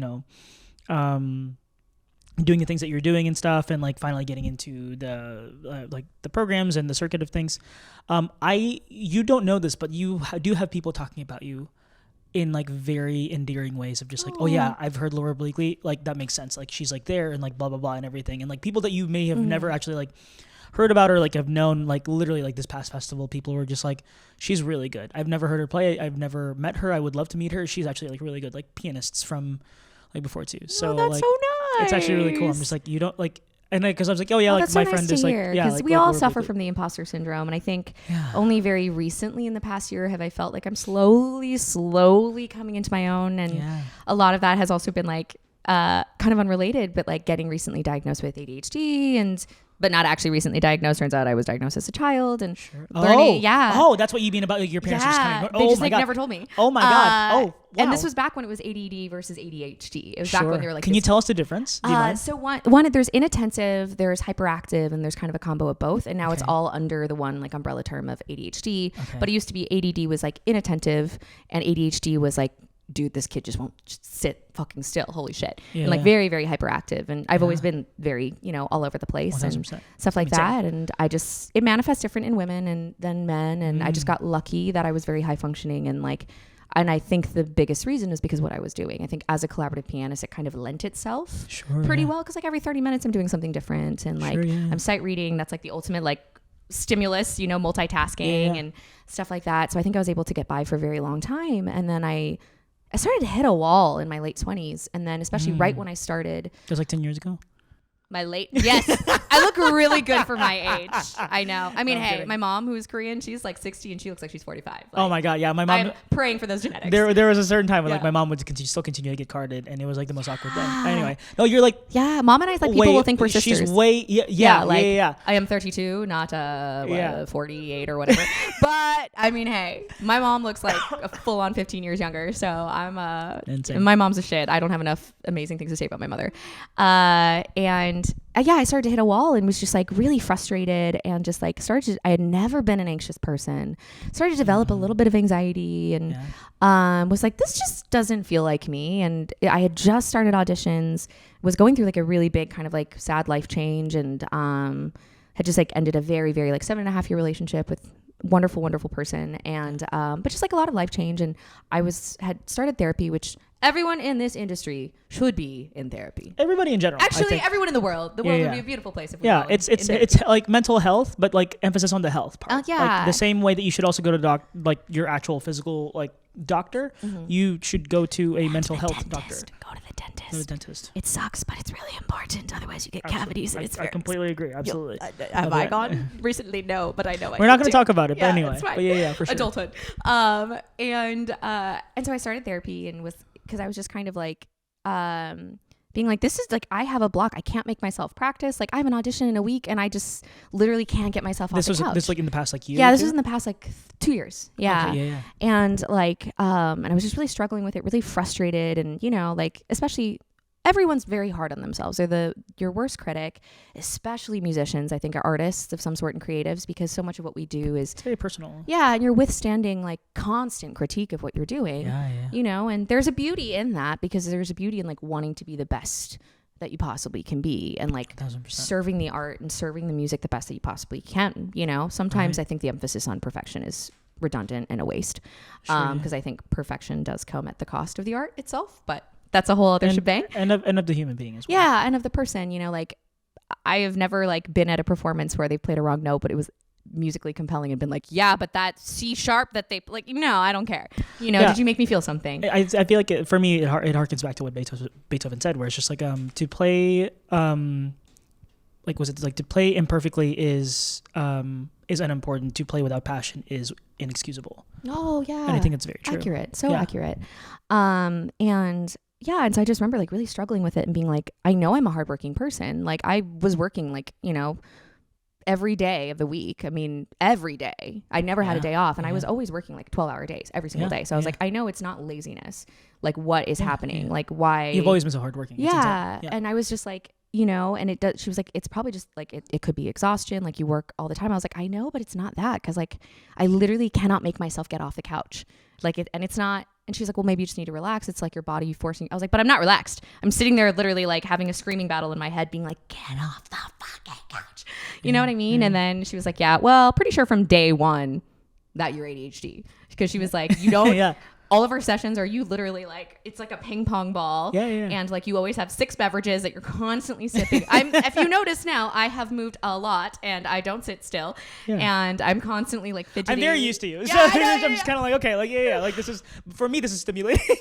doing the things that you're doing and stuff, and like finally getting into the like the programs and the circuit of things. You don't know this, but you do have people talking about you in like very endearing ways of just like, oh yeah, I've heard Laura Bleakley, like that makes sense, like she's like there, and like blah blah blah and everything, and like people that you may have never actually like heard about or like have known, like literally like this past festival, people were just like, she's really good. I've never heard her play. I've never met her. I would love to meet her. She's actually like really good, like pianists from like before too. So that's like, so nice. It's actually really cool. I'm just like, you don't like, and because I was like, oh yeah, like my friend is like, yeah, because like, we all suffer from the imposter syndrome, and I think only very recently in the past year have I felt like I'm slowly coming into my own, and a lot of that has also been like kind of unrelated, but like getting recently diagnosed with ADHD but not actually recently diagnosed. Turns out I was diagnosed as a child, and learning. Oh, that's what you mean about like, your parents just kind of. They just like never told me. Oh my god. Oh, wow. And this was back when it was ADD versus ADHD. It was back when they were like. Can you tell us the difference? So one, there's inattentive, there's hyperactive, and there's kind of a combo of both. And now it's all under the one like umbrella term of ADHD. Okay. But it used to be ADD was like inattentive, and ADHD was like, dude, this kid just won't sit fucking still. Holy shit. And like very, very hyperactive. And I've always been very, all over the place 100%. And stuff like that. And it manifests different in women than men. And I just got lucky that I was very high functioning, and like, and I think the biggest reason is because what I was doing. I think as a collaborative pianist, it kind of lent itself pretty well. Cause like every 30 minutes I'm doing something different. And like I'm sight reading. That's like the ultimate like stimulus, multitasking and stuff like that. So I think I was able to get by for a very long time. And then I started to hit a wall in my late 20s. And then especially right when I started. It was like 10 years ago? Yes. I look really good for my age. I know. I mean, hey, my mom, who's Korean, she's like 60 and she looks like she's 45. Like, oh my God. Yeah. My mom. I'm praying for those genetics. There was a certain time when like my mom would still continue to get carded, and it was like the most awkward thing. Anyway. No, you're like. Yeah. Mom and I, like people will think we're sisters. She's way. Yeah. I am 32, not 48 or whatever. But I mean, hey, my mom looks like a full on 15 years younger. So I'm my mom's a shit. I don't have enough amazing things to say about my mother. I started to hit a wall and was just like really frustrated, and just like I had never been an anxious person, started to develop a little bit of anxiety, and was like, this just doesn't feel like me. And I had just started auditions, was going through like a really big kind of like sad life change, and had just like ended a very, very like 7.5-year relationship with wonderful person, and but just like a lot of life change. And I had started therapy, which everyone in this industry should be in therapy. Everybody in general. Actually, everyone in the world. The world would be a beautiful place if we were it's like mental health, but like emphasis on the health part. Like the same way that you should also go to like your actual physical like doctor, you should go to a mental health doctor. Go to the dentist. It sucks, but it's really important. Otherwise, you get cavities, and it's I completely agree. Absolutely. Have I gone recently? No, but I know we're not going to talk about it. But anyway, but for sure. Adulthood. And so I started therapy, and because I was just kind of like being like, this is like, I have a block. I can't make myself practice. Like I have an audition in a week and I just literally can't get myself off the couch. This like in the past like year? Yeah, this was in the past like 2 years. Yeah. Okay, yeah. And like, and I was just really struggling with it, really frustrated. And, you know, like, especially everyone's very hard on themselves. They're your worst critic, especially musicians, I think, are artists of some sort and creatives, because so much of what we do is It's very personal. Yeah, and you're withstanding like constant critique of what you're doing. Yeah. You know, and there's a beauty in that, because there's a beauty in like wanting to be the best that you possibly can be, and like 1000%. serving the art and serving the music the best that you possibly can. You know, sometimes I think the emphasis on perfection is redundant and a waste, because I think perfection does come at the cost of the art itself, but that's a whole other shebang. And of the human being as well. Yeah, and of the person, you know, like I have never like been at a performance where they played a wrong note, but it was musically compelling and been like, yeah, but that C sharp that they like, no, I don't care. You know, Did you make me feel something? I feel like for me, it harkens back to what Beethoven said, where it's just like to play like was it like to play imperfectly is unimportant. To play without passion is inexcusable. Oh yeah, and I think it's very true. Accurate, so accurate. And so I just remember like really struggling with it and being like, I know I'm a hardworking person. Like I was working like, you know, every day of the week. I mean, every day. I never had a day off, and I was always working like 12-hour days every single day. So I was like, I know it's not laziness. Like what is happening? Like why? You've always been so hardworking. Yeah. And I was just like, you know, and it does. She was like, it's probably just like it could be exhaustion. Like you work all the time. I was like, I know, but it's not that, because like I literally cannot make myself get off the couch. Like it, and it's not. And she's like, well, maybe you just need to relax. It's like your body forcing. I was like, but I'm not relaxed. I'm sitting there literally like having a screaming battle in my head, being like, get off the fucking couch. You know what I mean? And then she was like, yeah, well, pretty sure from day one that you're ADHD, because she was like, you don't. All of our sessions are you literally like, it's like a ping pong ball. And like you always have 6 beverages that you're constantly sipping. If you notice now, I have moved a lot and I don't sit still. And I'm constantly like fidgeting. I'm very used to you. Yeah, So I'm just kind of like, okay, like, like this is, for me, this is stimulating.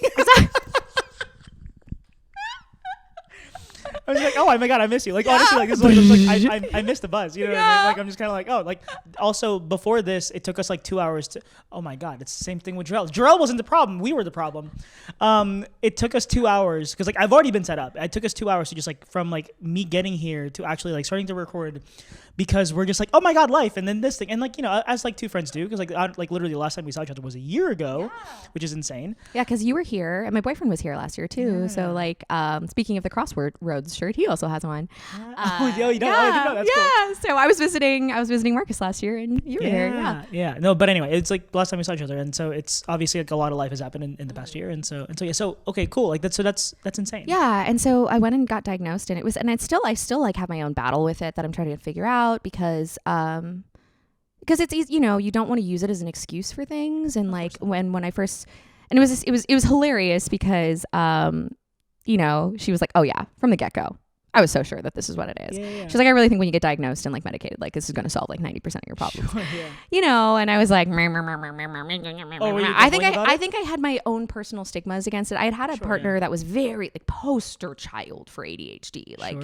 I was like, oh my God, I miss you. Like, honestly, like, this is like I missed the buzz. You know what I mean? Like, I'm just kind of like, oh, like, also before this, it took us like 2 hours to, oh my God, it's the same thing with Jarrell. Jarrell wasn't the problem. We were the problem. It took us 2 hours, because like I've already been set up. It took us 2 hours to just like, from like me getting here to actually like starting to record, because we're just like, oh my God, life. And then this thing. And like, you know, as like two friends do, because like literally the last time we saw each other was a year ago, which is insane. Yeah, because you were here and my boyfriend was here last year too. So like, speaking of the Crossroads shirt, he also has one. You know, that's cool. So I was visiting Marcus last year and you were here. Yeah. No, but anyway, it's like the last time we saw each other. And so it's obviously like a lot of life has happened in the past year. And so yeah. So, okay, cool. Like that's insane. Yeah. And so I went and got diagnosed, and I still like have my own battle with it that I'm trying to figure out, because it's easy, you know, you don't want to use it as an excuse for things. And like when I first, and it was hilarious because, you know, she was like, oh yeah, from the get-go, I was so sure that this is what it is. She's like, I really think when you get diagnosed and like medicated, like this is going to solve like 90% of your problems. You know, and I was like, I think I had my own personal stigmas against it. I had a partner that was very like poster child for ADHD. Like,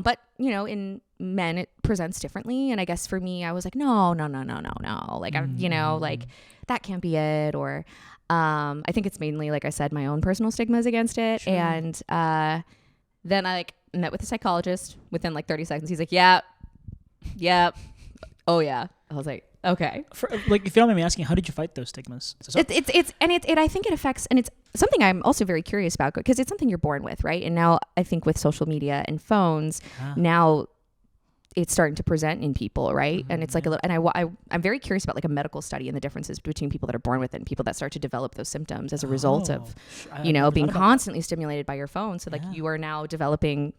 but you know, in men it presents differently. And I guess for me, I was like, no. Like, you know, like that can't be it. Or, I think it's mainly, like I said, my own personal stigmas against it. And, then I like met with a psychologist within like 30 seconds. He's like, yeah. Oh yeah. I was like, okay. Like, if you don't mind me asking, how did you fight those stigmas? I think it affects, and it's something I'm also very curious about, because it's something you're born with, right? And now I think with social media and phones, now it's starting to present in people, right? And it's like a little, and I'm very curious about like a medical study and the differences between people that are born with it and people that start to develop those symptoms as a result of, you know, being constantly stimulated by your phone. So like you are now developing,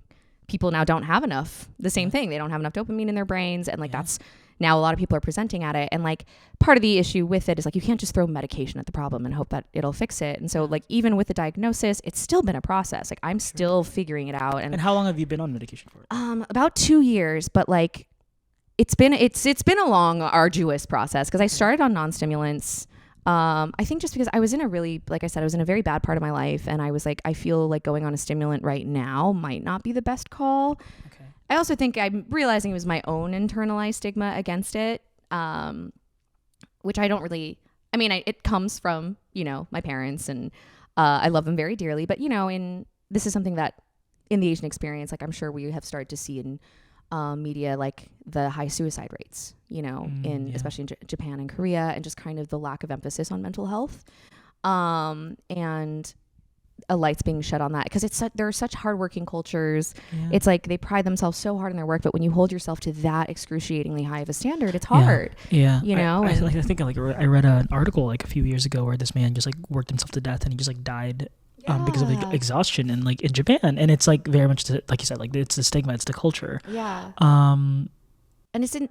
people now don't have enough, the same thing. They don't have enough dopamine in their brains. And like that's now a lot of people are presenting at it. And like part of the issue with it is like, you can't just throw medication at the problem and hope that it'll fix it. And so like, even with the diagnosis, it's still been a process. Like I'm still figuring it out. And how long have you been on medication for? About 2 years, but like it's been a long, arduous process, because I started on non-stimulants. I think just because I was in a really, like I said, I was in a very bad part of my life, and I was like, I feel like going on a stimulant right now might not be the best call. Okay. I also think I'm realizing it was my own internalized stigma against it, which I don't really, I mean, it comes from, you know, my parents, and I love them very dearly, but you know, this is something that in the Asian experience, like I'm sure we have started to see in media, like the high suicide rates, you know, especially in Japan and Korea, and just kind of the lack of emphasis on mental health. And a light's being shed on that because there are such hardworking cultures. It's like they pride themselves so hard in their work, but when you hold yourself to that excruciatingly high of a standard, it's hard. You know. I think I read an article like a few years ago where this man just like worked himself to death and he just like died because of like, exhaustion and like in Japan, and it's like very much like you said, like it's the stigma, it's the culture. And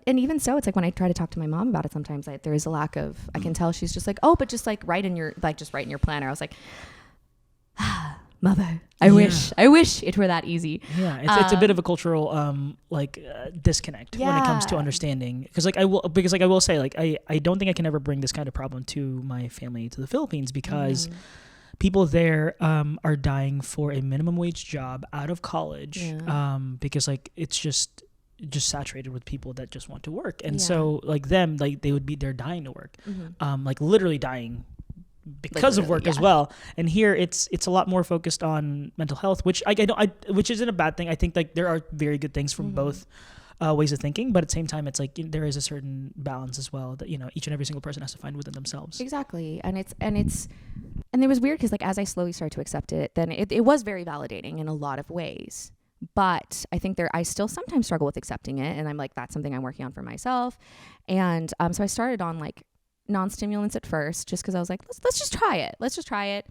even so, it's like when I try to talk to my mom about it, sometimes like there is a lack of. I can tell she's just like, oh, but just like write in your planner. I was like, mother, I wish it were that easy. It's a bit of a cultural disconnect when it comes to understanding, because I will say, like, I don't think I can ever bring this kind of problem to my family, to the Philippines, because people there are dying for a minimum wage job out of college, because like it's just saturated with people that just want to work, and so like them, like they're dying to work, like literally dying because of work as well. And here it's a lot more focused on mental health, which which isn't a bad thing. I think like there are very good things from both ways of thinking, but at the same time it's like there is a certain balance as well that, you know, each and every single person has to find within themselves. Exactly. And it was weird because like as I slowly started to accept it, then it was very validating in a lot of ways. But I think I still sometimes struggle with accepting it, and I'm like, that's something I'm working on for myself. And so I started on like non-stimulants at first, just because I was like, let's just try it.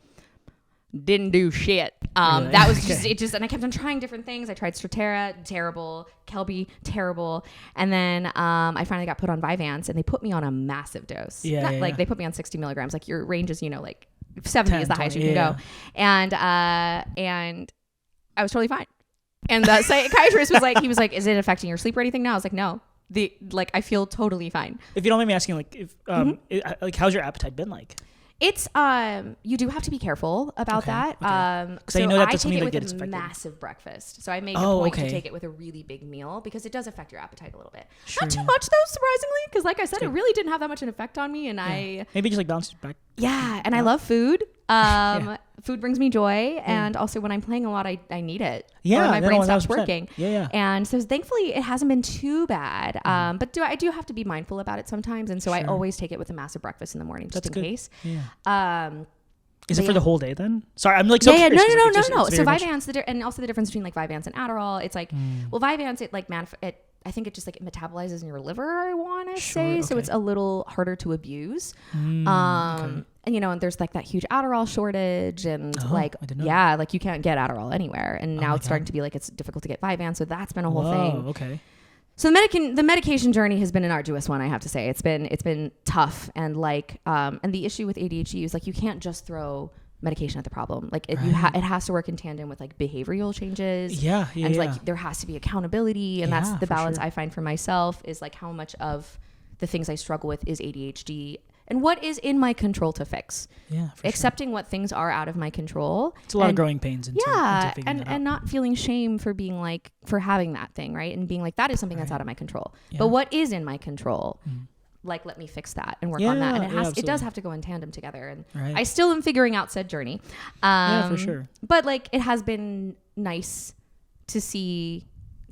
Didn't do shit. Really? That was and I kept on trying different things. I tried Strattera, terrible. Kelby, terrible. And then I finally got put on Vyvanse, and they put me on a massive dose. Like they put me on 60 milligrams. Like your range is, you know, like 70 is the highest you can go. And I was totally fine. And the psychiatrist was like, is it affecting your sleep or anything now? I was like, no. I feel totally fine. If you don't mind me asking, like, if how's your appetite been like? It's you do have to be careful about that. So I know that I take it with gets a affected. massive breakfast. So I make a point to take it with a really big meal, because it does affect your appetite a little bit. Not too much though, surprisingly, because like I said, it really didn't have that much an effect on me, and maybe just like bounce back. And I love food. Food brings me joy, and also when I'm playing a lot, I need it. Or my brain stops working. And so thankfully it hasn't been too bad. But I do have to be mindful about it sometimes, and so I always take it with a massive breakfast in the morning, just in case. Is it for the whole day then? Sorry, I'm like so curious. No. So Vyvanse, and also the difference between like Vyvanse and Adderall, it's like, well, Vyvanse, it like I think it just like it metabolizes in your liver, I want to say. So it's a little harder to abuse. And you know, and there's like that huge Adderall shortage, and like you can't get Adderall anywhere. And now it's starting to be like it's difficult to get Vyvanse. So that's been a whole thing. Okay. So the medication journey has been an arduous one, I have to say. It's been tough, and like and the issue with ADHD is like you can't just throw medication at the problem. Like it has to work in tandem with like behavioral changes. And like there has to be accountability, and that's the balance I find for myself, is like how much of the things I struggle with is ADHD and what is in my control to fix. Accepting what things are out of my control. It's a lot of growing pains into and not feeling shame for being like for having that thing, right? And being like, that is something that's out of my control. But what is in my control? Like, let me fix that and work on that. And it does have to go in tandem together. And I still am figuring out said journey. For sure. But like it has been nice to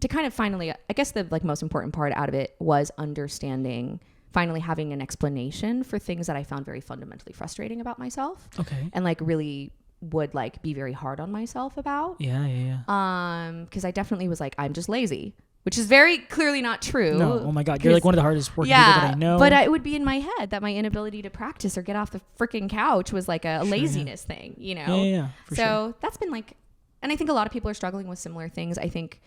kind of finally, I guess the like most important part out of it was understanding, finally having an explanation for things that I found very fundamentally frustrating about myself. And like really would like be very hard on myself about. Because I definitely was like, I'm just lazy, which is very clearly not true. No, oh my God, you're like one of the hardest working people that I know. But it would be in my head that my inability to practice or get off the freaking couch was like a laziness thing, you know? So that's been like, and I think a lot of people are struggling with similar things. I think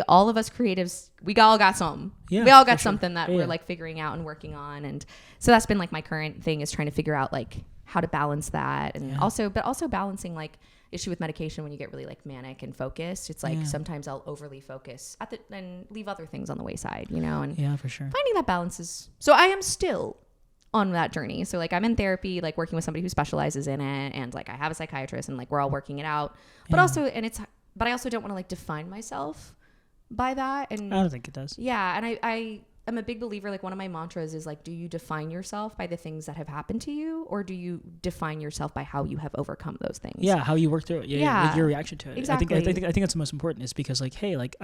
all of us creatives, we all got some. We all got something that we're like figuring out and working on. And so that's been like my current thing, is trying to figure out like how to balance that. And also balancing like issue with medication when you get really like manic and focused. It's like sometimes I'll overly focus and leave other things on the wayside, you know? And for sure. Finding that balance is, so I am still on that journey. So like I'm in therapy, like working with somebody who specializes in it, and like I have a psychiatrist, and like we're all working it out. But I also don't want to like define myself by that. And I don't think it does. And I'm a big believer, like one of my mantras is like, do you define yourself by the things that have happened to you, or do you define yourself by how you have overcome those things? Yeah, how you work through it. Yeah. Like your reaction to it. Exactly. I think that's the most important, is because like, hey, like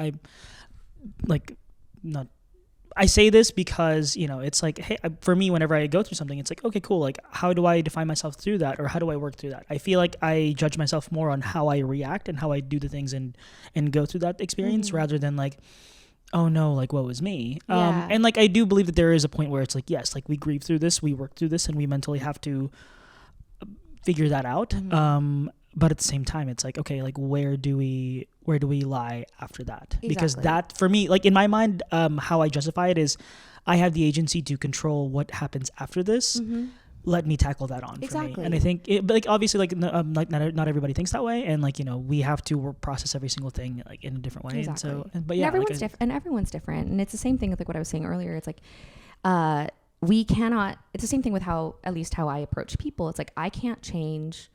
I say this because, you know, it's like, hey, for me, whenever I go through something, it's like, okay, cool. Like, how do I define myself through that, or how do I work through that? I feel like I judge myself more on how I react and how I do the things and go through that experience, rather than like, oh no, like what was me? And like, I do believe that there is a point where it's like, yes, like we grieve through this, we work through this, and we mentally have to figure that out. But at the same time, it's like, okay, like where do we lie after that? Exactly. Because that, for me, like in my mind, how I justify it is, I have the agency to control what happens after this. Let me tackle that on for me. And I think it, like obviously like not everybody thinks that way, and like, you know, we have to process every single thing like in a different way. Exactly. And so, but yeah, and everyone's different, and everyone's different, and it's the same thing with like what I was saying earlier. It's like we cannot. It's the same thing with how I approach people. It's like I can't change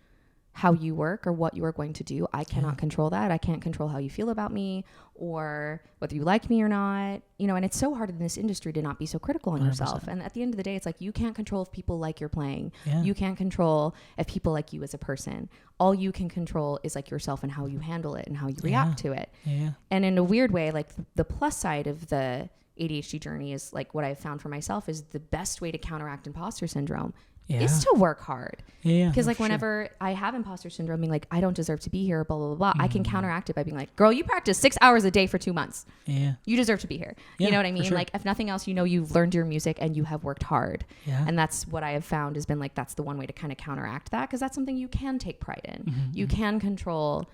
how you work or what you are going to do. I cannot control that. I can't control how you feel about me or whether you like me or not, you know, and it's so hard in this industry to not be so critical on 100%. yourself. And at the end of the day, it's like, you can't control if people like you're playing. Yeah. You can't control if people like you as a person. All you can control is like yourself and how you handle it and how you react to it. Yeah. And in a weird way, like the plus side of the ADHD journey is like what I've found for myself is the best way to counteract imposter syndrome is to work hard. Because like whenever I have imposter syndrome, being like, I don't deserve to be here, blah, blah, blah, I can counteract it by being like, girl, you practice 6 hours a day for 2 months. You deserve to be here. You know what I mean? Like if nothing else, you know, you've learned your music and you have worked hard. And that's what I have found has been like, that's the one way to kind of counteract that. Cause that's something you can take pride in. You can control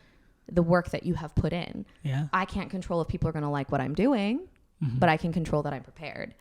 the work that you have put in. I can't control if people are going to like what I'm doing, but I can control that I'm prepared.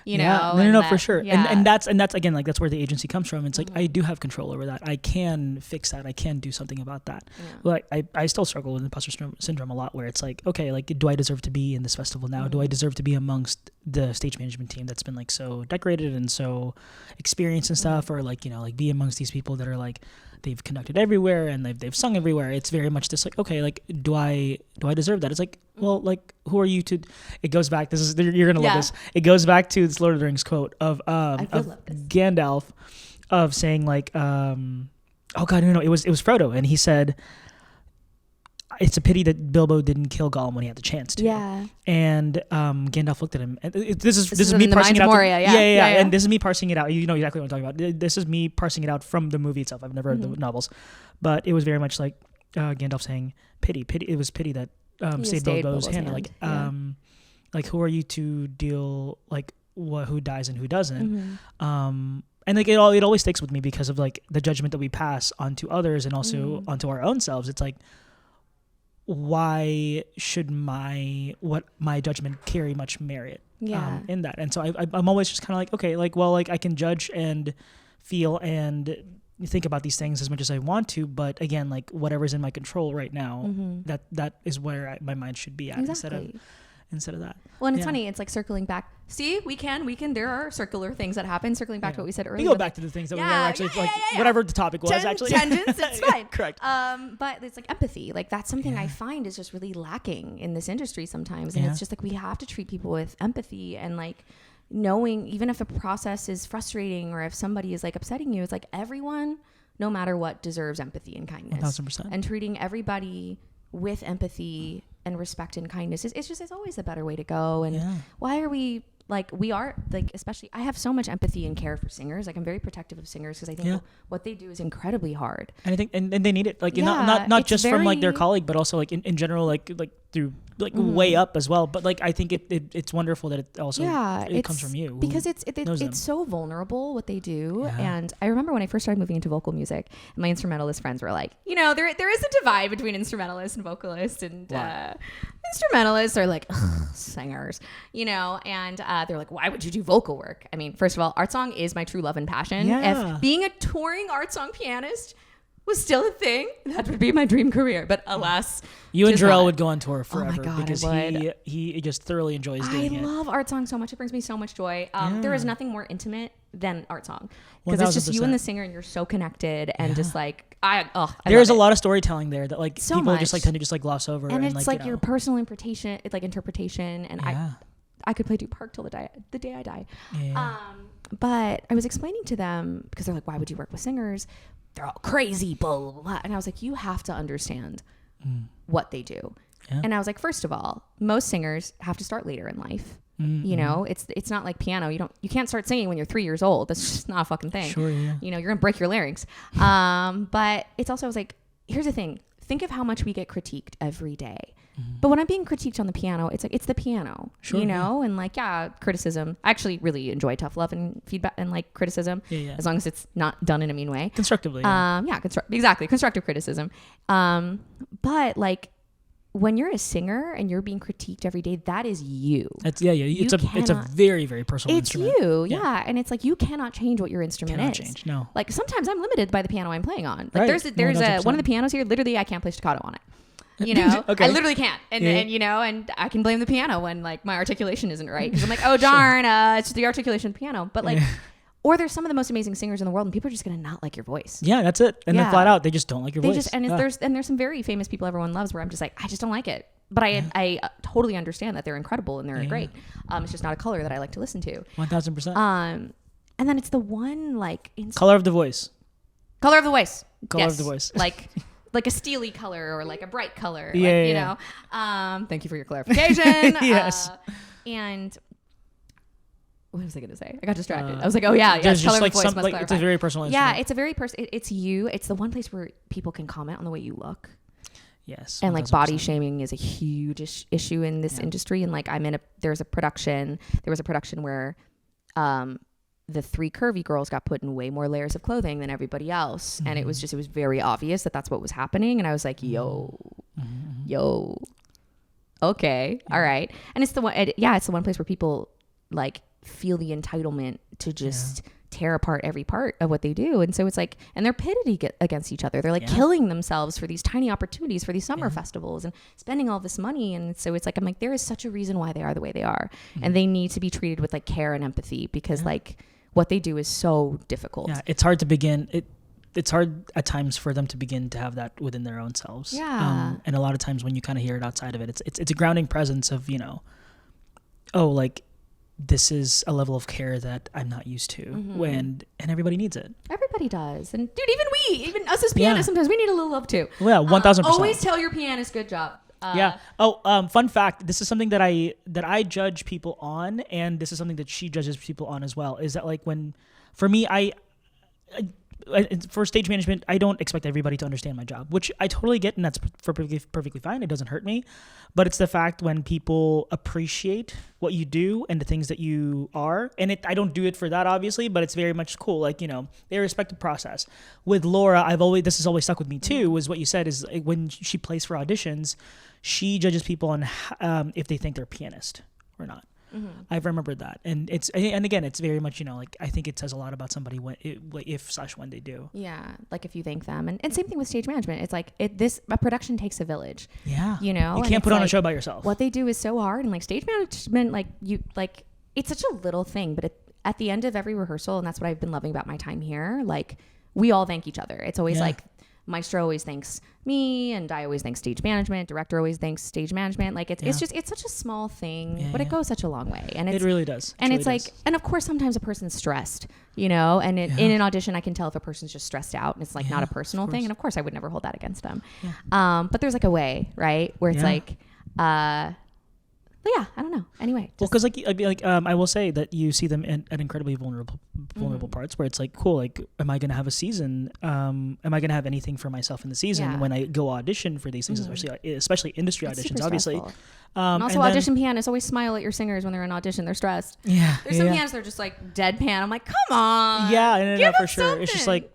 You know, no, for sure. And that's again, like that's where the agency comes from. It's like, I do have control over that. I can fix that. I can do something about that. But I still struggle with imposter syndrome a lot, where it's like, okay, like, do I deserve to be in this festival now? Do I deserve to be amongst the stage management team that's been like so decorated and so experienced and stuff, or like, you know, like be amongst these people that are like, they've conducted everywhere and they've sung everywhere. It's very much just like, okay, like, do I deserve that? It's like, well, like, who are you to? It goes back. You're gonna love this. It goes back to this Lord of the Rings quote of Gandalf, of saying like, oh god, no, it was Frodo, and he said, it's a pity that Bilbo didn't kill Gollum when he had the chance to. And Gandalf looked at him. And this is me parsing it out. And this is me parsing it out. You know exactly what I'm talking about. This is me parsing it out from the movie itself. I've never read the novels, but it was very much like Gandalf saying, "Pity." It was pity that saved Bilbo's hand. Like who are you to deal like who dies and who doesn't? And like it always sticks with me because of like the judgment that we pass onto others and also onto our own selves. It's like, why should my judgment carry much merit in that? And so I'm always just kind of like, okay, like, well, like I can judge and feel and think about these things as much as I want to, but again, like whatever's in my control right now, that is where my mind should be at instead of that. Well, and it's funny, it's like circling back. See, we can, there are circular things that happen, circling back to what we said earlier. We go back to the things that we never actually, whatever the topic was, actually. Tangents, it's fine. Correct. But it's like empathy. Like that's something I find is just really lacking in this industry sometimes. And it's just like, we have to treat people with empathy and like knowing, even if a process is frustrating or if somebody is like upsetting you, it's like everyone, no matter what, deserves empathy and kindness. 1000%. And treating everybody with empathy and respect and kindness it's always a better way to go. And why are we like, we are like, especially I have so much empathy and care for singers. Like I'm very protective of singers because I think what they do is incredibly hard. And I think and they need it, like not just from like their colleague, but also like in general, like through like way up as well. But like I think it's wonderful that it also it comes from you, because it's so vulnerable what they do. And I remember when I first started moving into vocal music, and my instrumentalist friends were like, you know, there is a divide between instrumentalists and vocalists, and instrumentalists are like singers, you know, and they're like, why would you do vocal work? I mean, first of all, art song is my true love and passion. If being a touring art song pianist was still a thing, that would be my dream career. But alas, you and Jarrell would go on tour forever. Oh my God, because he just thoroughly enjoys doing it. I love art song so much. It brings me so much joy. There is nothing more intimate than art song, because it's just you and the singer, and you're so connected, and just like there's a lot of storytelling there that like so people much. just like tend to just like gloss over, and it's like you know, your personal interpretation. It's like interpretation, and I could play Duke Park till the day I die. Yeah. But I was explaining to them, because they're like, why would you work with singers? They're all crazy, blah, blah, blah. And I was like, you have to understand what they do. Yeah. And I was like, first of all, most singers have to start later in life. You know, it's not like piano. You can't start singing when you're 3 years old. That's just not a fucking thing. Sure, yeah. You know, you're gonna break your larynx. But it's also, I was like, here's the thing. Think of how much we get critiqued every day. But when I'm being critiqued on the piano, it's like, it's the piano, you know? And like, yeah, criticism. I actually really enjoy tough love and feedback and like criticism, as long as it's not done in a mean way. Constructively. Exactly. Constructive criticism. But like, when you're a singer and you're being critiqued every day, that is you. It's a very, very personal instrument. It's you, yeah. And it's like, you cannot change what your instrument is. Change, no. Like sometimes I'm limited by the piano I'm playing on. Like right. there's one of the pianos here, literally I can't play staccato on it. You know, okay. I literally can't. And you know, and I can blame the piano when like my articulation isn't right. Because I'm like, oh darn, it's the articulation of the piano. But like, or there's some of the most amazing singers in the world and people are just going to not like your voice. Yeah, that's it. And then flat out, they just don't like your voice. There's some very famous people everyone loves where I'm just like, I just don't like it. But I totally understand that they're incredible and they're great. It's just not a color that I like to listen to. 1000%. And then it's the one like color of the voice. Color of the voice. Color of the voice. like a steely color or like a bright color. Yeah, you know. Thank you for your clarification. Yes. And what was I going to say? I got distracted. I was like, oh yeah, color just like of the voice must clarify. It's a very personal instrument. Yeah, it's a very it's you. It's the one place where people can comment on the way you look. Yes. And like body shaming is a huge issue in this industry. And like there was a production where the 3 curvy girls got put in way more layers of clothing than everybody else. And it was very obvious that that's what was happening. And I was like, yo, okay. All right. And it's the one place where people like feel the entitlement to just tear apart every part of what they do. And so it's like, and they're pitted against each other. They're like killing themselves for these tiny opportunities for these summer festivals and spending all this money. And so it's like, I'm like, there is such a reason why they are the way they are. And they need to be treated with like care and empathy because like what they do is so difficult. Yeah. It's hard to begin. It's hard at times for them to begin to have that within their own selves. Yeah. And a lot of times when you kind of hear it outside of it, it's a grounding presence of, you know, oh, like, this is a level of care that I'm not used to and everybody needs it. Everybody does. And dude, even us as pianists, sometimes we need a little love too. Well, yeah, 1000%. Always tell your pianist, good job. Fun fact. This is something that I judge people on. And this is something that she judges people on as well, is that like for me, for stage management, I don't expect everybody to understand my job, which I totally get, and that's perfectly fine. It doesn't hurt me. But it's the fact when people appreciate what you do and the things that you are, and I don't do it for that, obviously, but it's very much cool. Like, you know, they respect the process. With Laura, this has always stuck with me too, was what you said is like, when she plays for auditions, she judges people on if they think they're a pianist or not. I've remembered that, and again, it's very much, you know, like I think it says a lot about somebody when they do. Yeah, like if you thank them, and same thing with stage management. It's like a production takes a village. Yeah, you know, you can't put on a show by yourself. What they do is so hard, and like stage management, it's such a little thing, but at the end of every rehearsal, and that's what I've been loving about my time here. Like we all thank each other. It's always like maestro always thanks me, and I always thank stage management. Director always thanks stage management. Like it's such a small thing, but it goes such a long way. And it really does. And it's like, and of course, sometimes a person's stressed, you know, and in an audition, I can tell if a person's just stressed out, and it's like not a personal thing. And of course, I would never hold that against them. Yeah. But there's like a way, right, where it's like, but yeah, I don't know. Anyway, well, because I will say that you see them at incredibly vulnerable parts where it's like, cool, like, am I going to have a season? Am I going to have anything for myself in the season when I go audition for these things, especially industry auditions, obviously. And also, audition pianists always smile at your singers when they're in audition. They're stressed. Yeah, there's some pianists that are just like deadpan. I'm like, come on. Yeah, give for sure. Something. It's just like,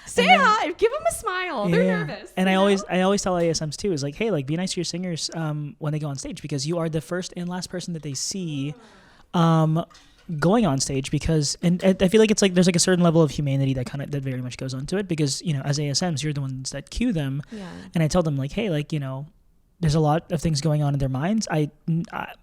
say hi, give them a smile. They're nervous. And I always tell ASMs too, is like, hey, like, be nice to your singers when they go on stage, because you are the first and last person that they see going on stage, because and I feel like it's like there's like a certain level of humanity that very much goes onto it, because, you know, as ASMs, you're the ones that cue them. And I tell them, like, hey, like, you know, there's a lot of things going on in their minds.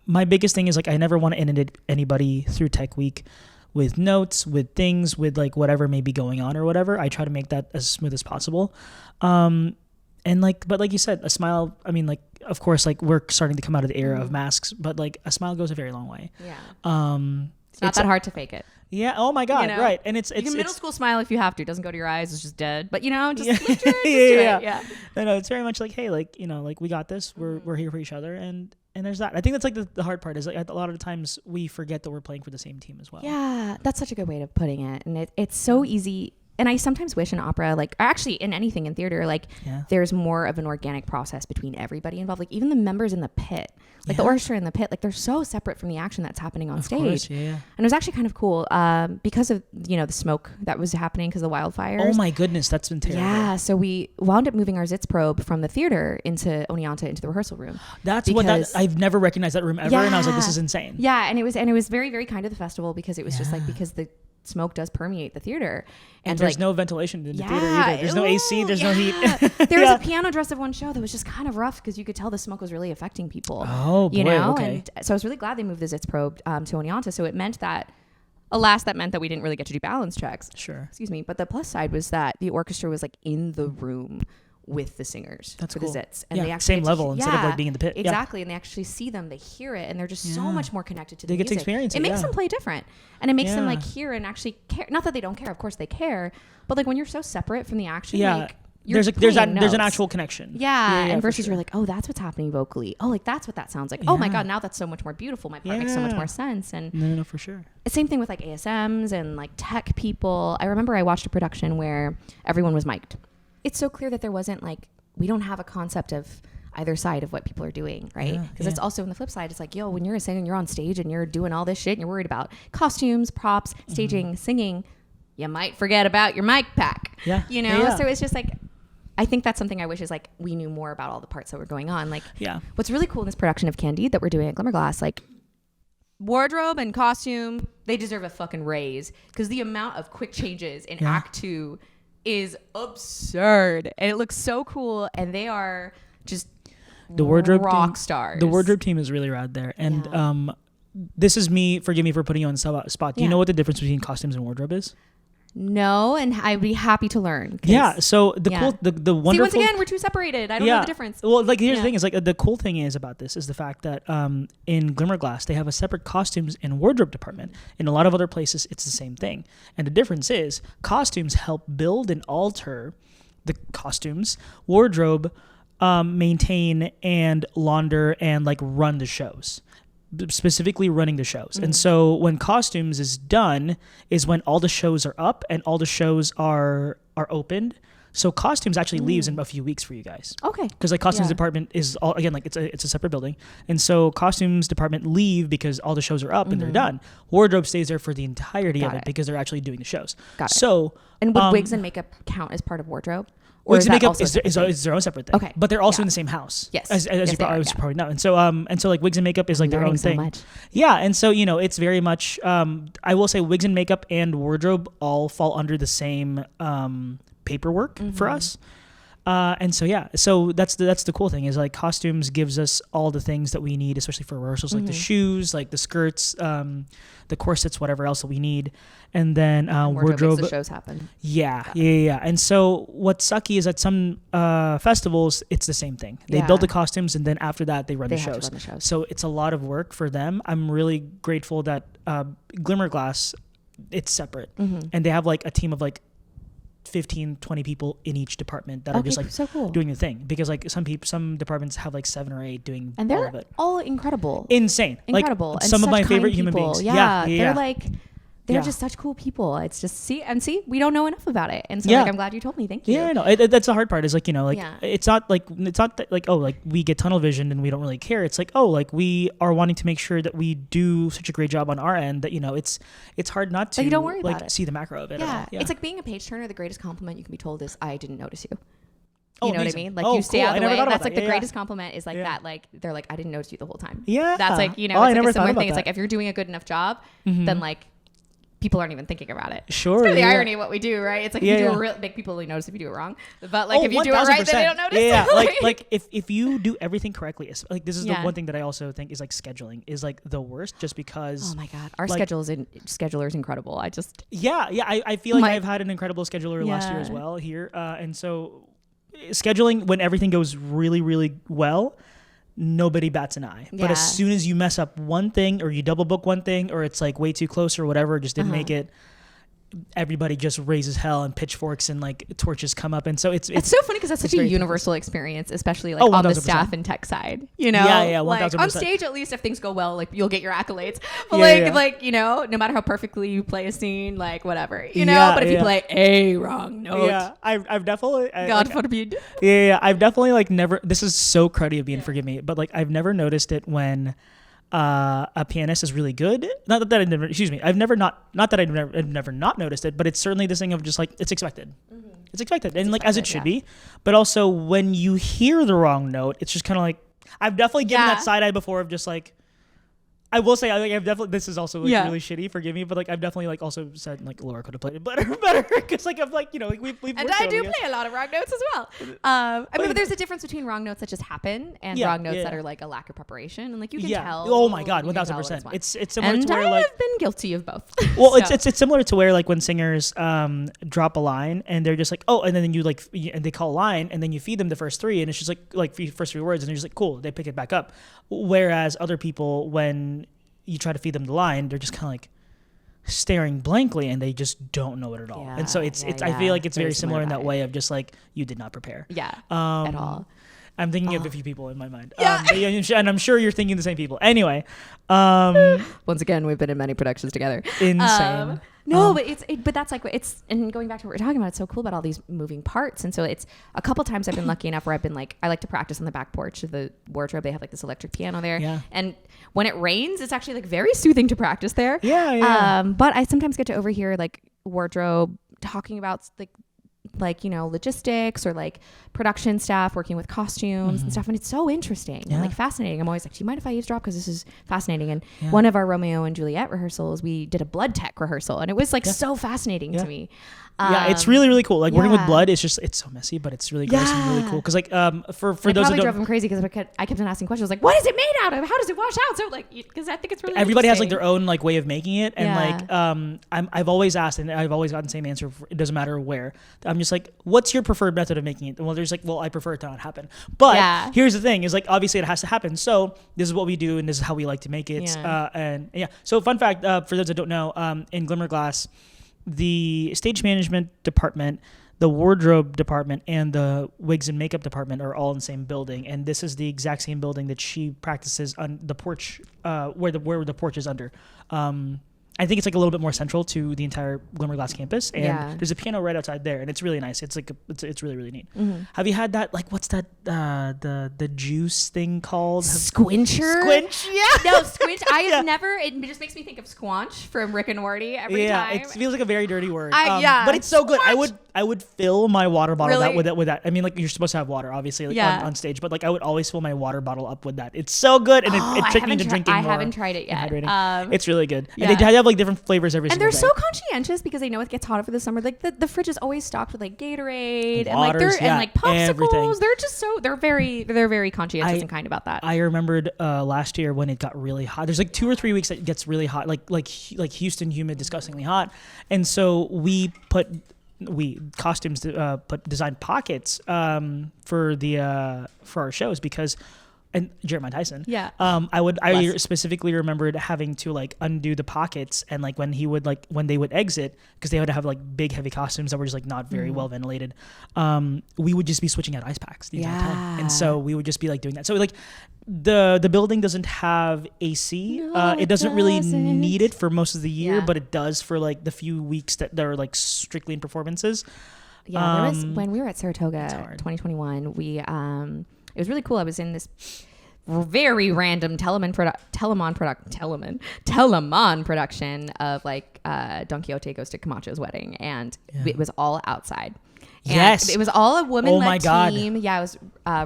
My biggest thing is, like, I never want to inundate anybody through Tech Week with notes, with things, with like whatever may be going on or whatever. I try to make that as smooth as possible. And And like, but like you said, a smile, I mean, like, of course, like we're starting to come out of the era of masks, but like a smile goes a very long way. Yeah. Um, It's not that hard to fake it. Yeah. Oh my God. You know? Right. And it's You can middle school smile if you have to. It doesn't go to your eyes. It's just dead. But just lift your, just yeah, do it. yeah. No, it's very much like, hey, like, like we got this. We're here for each other, and there's that. I think that's like the hard part is like a lot of the times we forget that we're playing for the same team as well. Yeah, that's such a good way of putting it, and it's so easy. And I sometimes wish in opera, like actually in anything in theater, like there's more of an organic process between everybody involved. Like even the members in the pit, like the orchestra in the pit, like they're so separate from the action that's happening on stage. Course, yeah. And it was actually kind of cool because of the smoke that was happening because of the wildfires. Oh my goodness, that's been terrible. Yeah, so we wound up moving our Sitzprobe from the theater into Oneonta into the rehearsal room. I've never recognized that room ever, and I was like, this is insane. Yeah, and it was very, very kind of the festival because it was just like because the smoke does permeate the theater, and there's no ventilation in the theater either. There's no AC, there's no heat. There was a piano dress of one show that was just kind of rough because you could tell the smoke was really affecting people. Oh boy, okay. And so I was really glad they moved the Sitzprobe to Oneonta. So it meant that, alas, that meant that we didn't really get to do balance checks. Sure. Excuse me. But the plus side was that the orchestra was like in the room with the singers. That's for cool. the Zits. And they same level instead of like being in the pit. Exactly. And they actually see them, they hear it, and they're just so much more connected to the music. music. They get to experience it. It makes them play different. And it makes them like hear and actually care. Not that they don't care, of course they care, but like when you're so separate from the action, like there's an actual connection. And versus you're like, oh, that's what's happening vocally. Oh, like that's what that sounds like. Oh my God, now that's so much more beautiful. My part makes so much more sense. And no, for sure. Same thing with like ASMs and like tech people. I remember I watched a production where everyone was mic'd. It's so clear that there wasn't like, we don't have a concept of either side of what people are doing, right? Because it's also on the flip side. It's like, yo, when you're a singer and you're on stage and you're doing all this shit and you're worried about costumes, props, staging, singing, you might forget about your mic pack. So it's just like, I think that's something I wish is like we knew more about all the parts that were going on. Like, what's really cool in this production of Candide that we're doing at Glimmerglass, like wardrobe and costume, they deserve a fucking raise because the amount of quick changes in Act 2 is absurd, and it looks so cool, and they are just the wardrobe rock stars. The wardrobe team is really rad there, and this is me. Forgive me for putting you on the spot. Do you know what the difference between costumes and wardrobe is? No, and I'd be happy to learn. So the cool, the wonderful. See, once again, we're too separated. I don't know the difference. Well, like here's the thing: is like the cool thing is about this is the fact that in Glimmerglass they have a separate costumes and wardrobe department. In a lot of other places, it's the same thing, and the difference is costumes help build and alter the costumes, wardrobe maintain and launder and like run the shows. Specifically running the shows. And so when costumes is done is when all the shows are up and all the shows are opened. So costumes actually leaves in a few weeks for you guys. Okay. Because like costumes department is all, again, like it's a separate building. And so costumes department leave because all the shows are up and they're done. Wardrobe stays there for the entirety of it because they're actually doing the shows. Got it. So and would wigs and makeup count as part of wardrobe? Or wigs and makeup is their own separate thing. Okay. But they're also in the same house. Yes. As you probably know. And so like wigs and makeup is like their own thing. So much. Yeah. And so, it's very much, I will say wigs and makeup and wardrobe all fall under the same paperwork for us. And so that's the cool thing is like costumes gives us all the things that we need, especially for rehearsals, like the shoes, like the skirts, the corsets, whatever else that we need. And then wardrobe makes the shows happen. Yeah. And so what's sucky is at some festivals, it's the same thing. They build the costumes and then after that they run the shows. So it's a lot of work for them. I'm really grateful that Glimmerglass, it's separate. And they have like a team of like 15, 20 people in each department that are just like so cool. doing the thing, because like some departments have like 7 or 8 doing and they're all of it. All incredible, incredible. Like and some of my favorite people. human beings. They're like they're just such cool people. It's just see we don't know enough about it, and so like I'm glad you told me. Thank you. Yeah, no, that's the hard part. Is like it's not that, like oh like we get tunnel vision and we don't really care. It's like oh like we are wanting to make sure that we do such a great job on our end that it's hard not to you don't worry about it. See the macro of it. Yeah. It's like being a page turner. The greatest compliment you can be told is I didn't notice you. You know amazing. What I mean? Like you stay out of the way. That's like the yeah. greatest compliment is like that. Like they're like I didn't notice you the whole time. Yeah. That's like it's I like never a similar thought thing. about It's like if you're doing a good enough job, then like people aren't even thinking about it. Sure. It's kind of the irony of what we do, right? It's like if you do it make people only notice if you do it wrong. But like if you do it right, then they don't notice. Yeah. like if you do everything correctly, like this is the one thing that I also think is like scheduling is like the worst, just because. Oh my God, our scheduler is incredible. I feel like I've had an incredible scheduler last year as well here, and so scheduling when everything goes really, really well, nobody bats an eye. But as soon as you mess up one thing or you double book one thing or it's like way too close or whatever, just didn't make it, everybody just raises hell and pitchforks and like torches come up. And so it's so funny because that's such a universal experience, especially like on the staff and tech side, you know? Yeah, 1000%. Like on stage, at least if things go well, like you'll get your accolades. But like, you know, no matter how perfectly you play a scene, like whatever, you know, but if you play a wrong note. I've definitely, God forbid. I've definitely like never, this is so cruddy of being, forgive me, but like I've never noticed it when a pianist is really good. Not that I've never, I've never not noticed it, but it's certainly this thing of just like, it's expected. It's expected. And like, as it should be. But also when you hear the wrong note, it's just kind of like, I've definitely given that side eye before of just like, I will say, I've definitely, this is also like really shitty, forgive me, but like I've definitely like also said like Laura could have played it better because like I'm like, you know, like we've and I do play a lot of wrong notes as well. I mean, but there's a difference between wrong notes that just happen and wrong notes that are like a lack of preparation, and like you can tell. Oh my God, 1000%. It's similar and to where I like have been guilty of both. Well, so. it's similar to where like when singers drop a line and they're just like, oh, and then you like and they call a line and then you feed them the first three and it's just like first three words and they're just like, cool, they pick it back up. Whereas other people, when you try to feed them the line, they're just kind of like staring blankly and they just don't know it at all. And so it's I feel like it's very similar in that way of just like you did not prepare. At all. I'm thinking of a few people in my mind. And I'm sure you're thinking the same people. Anyway. Once again, we've been in many productions together. Insane. But that's like, it's, and going back to what we're talking about, it's so cool about all these moving parts. And so it's a couple times I've been lucky enough where I've been like, I like to practice on the back porch of the wardrobe. They have like this electric piano there. Yeah. And when it rains, it's actually like very soothing to practice there. But I sometimes get to overhear like wardrobe talking about like, you know, logistics or like production staff working with costumes and stuff. And it's so interesting and like fascinating. I'm always like, do you mind if I eavesdrop? Because this is fascinating. And one of our Romeo and Juliet rehearsals, we did a blood tech rehearsal and it was like so fascinating to me. It's really, really cool. Like working with blood is just, it's so messy, but it's really gross and really cool. Cause like, for those that don't, drove him crazy because I kept on asking questions like, what is it made out of? How does it wash out? So like, cause I think it's really everybody has like their own like way of making it. And like, I've always asked and I've always gotten the same answer. It doesn't matter where. I'm just like, what's your preferred method of making it? Well, there's like, I prefer it to not happen. But here's the thing is like, obviously it has to happen. So this is what we do. And this is how we like to make it. So fun fact, for those that don't know, in Glimmerglass, the stage management department, the wardrobe department, and the wigs and makeup department are all in the same building. And this is the exact same building that she practices on the porch, where the porch is under. I think it's like a little bit more central to the entire Glimmerglass campus, and there's a piano right outside there, and it's really nice. It's like it's really, really neat. Have you had that? Like, what's that? The juice thing called Squincher? Squinch? Yeah. No, Squinch. I have never. It just makes me think of Squanch from Rick and Morty every time. Yeah, it feels like a very dirty word. But it's so good. I would fill my water bottle with that. I mean, like you're supposed to have water, obviously, like, on stage, but like I would always fill my water bottle up with that. It's so good, and it tricked me into drinking more. I haven't tried it yet. It's really good. And they have like different flavors every single day. And they're so conscientious because they know it gets hot over the summer. Like the fridge is always stocked with like Gatorade and like popsicles. Everything. They're just so they're very conscientious and kind about that. I remembered last year when it got really hot. There's like 2 or 3 weeks that it gets really hot, like Houston humid, disgustingly hot, and so we designed pockets for our shows because. And Jeremiah Tyson. Yeah. I specifically remembered having to like undo the pockets and like when they would exit because they would have like big heavy costumes that were just like not very well ventilated. We would just be switching out ice packs the entire time, and so we would just be like doing that. So like the building doesn't have AC. It doesn't really need it for most of the year, but it does for like the few weeks that are like strictly in performances. Yeah, there was when we were at Saratoga 2021. It was really cool. I was in this very random Telemon production of like Don Quixote goes to Camacho's wedding, and it was all outside. And it was all a woman-led team. Yeah, it was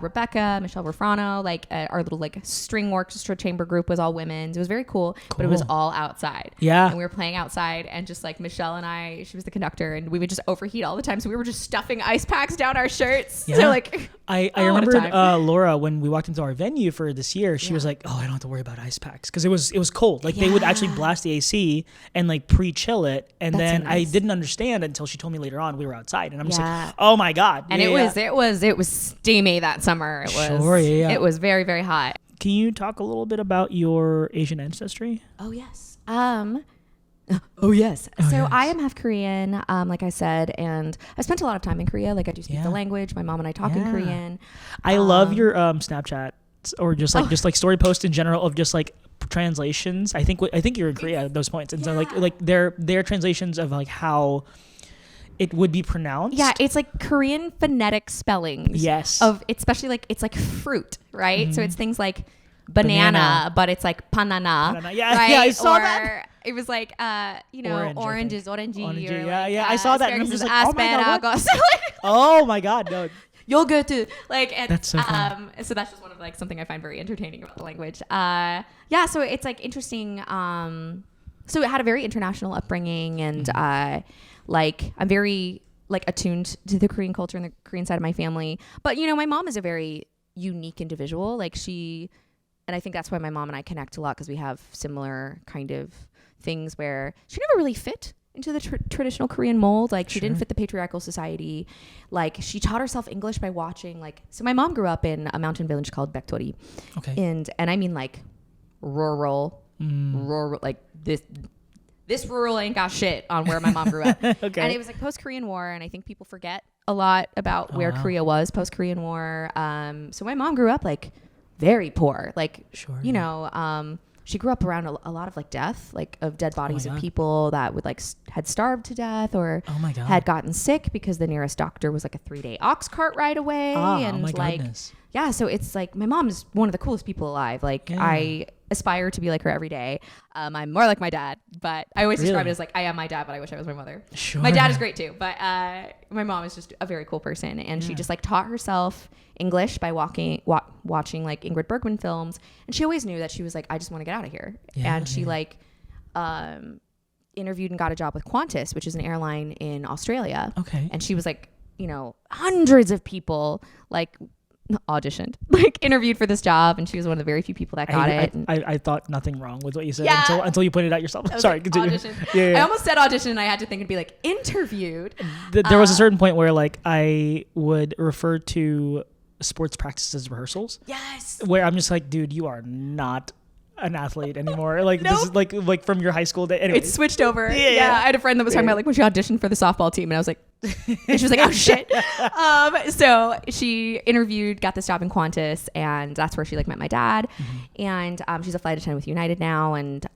Rebecca, Michelle Refrano, like our little like string orchestra chamber group was all women's. It was very cool, but it was all outside. Yeah. And we were playing outside, and just like Michelle and I, she was the conductor, and we would just overheat all the time. So we were just stuffing ice packs down our shirts. Yeah. So like, I remembered Laura, when we walked into our venue for this year, she was like, oh, I don't have to worry about ice packs. Because it was cold. Like they would actually blast the AC and like pre-chill it. And then I didn't understand until she told me later on we were outside. And I'm just like, Yeah. Oh my God. And it was steamy that summer. It was very, very hot. Can you talk a little bit about your Asian ancestry? Oh yes. Oh yes. So I am half Korean, like I said, and I spent a lot of time in Korea. Like I do speak the language. My mom and I talk in Korean. I love your Snapchat or just like story posts in general of just like translations. I think you're in Korea at those points, and so like their translations of like how it would be pronounced. Yeah, it's like Korean phonetic spellings. Yes. Of especially like it's like fruit, right? So it's things like banana, but it's like panana. Yeah, right? yeah, I saw that. It was like orange is orangey. Or yeah, like, yeah, I saw that. And I'm just like, oh my God. Oh my God, no. You'll go to like, and, that's so fun. So that's just one of like something I find very entertaining about the language. So it's like interesting. So it had a very international upbringing, and like I'm very like attuned to the Korean culture and the Korean side of my family. But my mom is a very unique individual. Like and I think that's why my mom and I connect a lot, because we have similar kind of things where she never really fit into the traditional Korean mold. Like she didn't fit the patriarchal society. Like she taught herself English by watching so my mom grew up in a mountain village called Bektori. Okay. And I mean like rural, like this rural ain't got shit on where my mom grew up. Okay. And it was like post-Korean War, and I think people forget a lot about where Korea was post-Korean War. So my mom grew up like very poor, like she grew up around a lot of like death, like of dead bodies of people that would like had starved to death or had gotten sick because the nearest doctor was like a 3-day ox cart ride away. So it's like my mom is one of the coolest people alive. Like I aspire to be like her every day. I'm more like my dad, but I always describe it as like I am my dad, but I wish I was my mother. My dad is great too, but my mom is just a very cool person, and she just like taught herself English by watching like Ingrid Bergman films, and she always knew that she was like, I just want to get out of here. And she like interviewed and got a job with Qantas, which is an airline in Australia. Okay. And she was like, hundreds of people like auditioned, like interviewed for this job, and she was one of the very few people that got it. I thought nothing wrong with what you said until you pointed it out yourself. Sorry, like, continue. I almost said audition, and I had to think and be like interviewed. There was a certain point where like I would refer to sports practices as rehearsals. Yes. Where I'm just like, dude, you are not an athlete anymore. Like this is like from your high school day. Anyway, it switched over. Yeah. I had a friend that was talking about like when she auditioned for the softball team, and I was like, and she was like, oh shit. So she interviewed, got this job in Qantas, and that's where she like met my dad. And she's a flight attendant with United now, and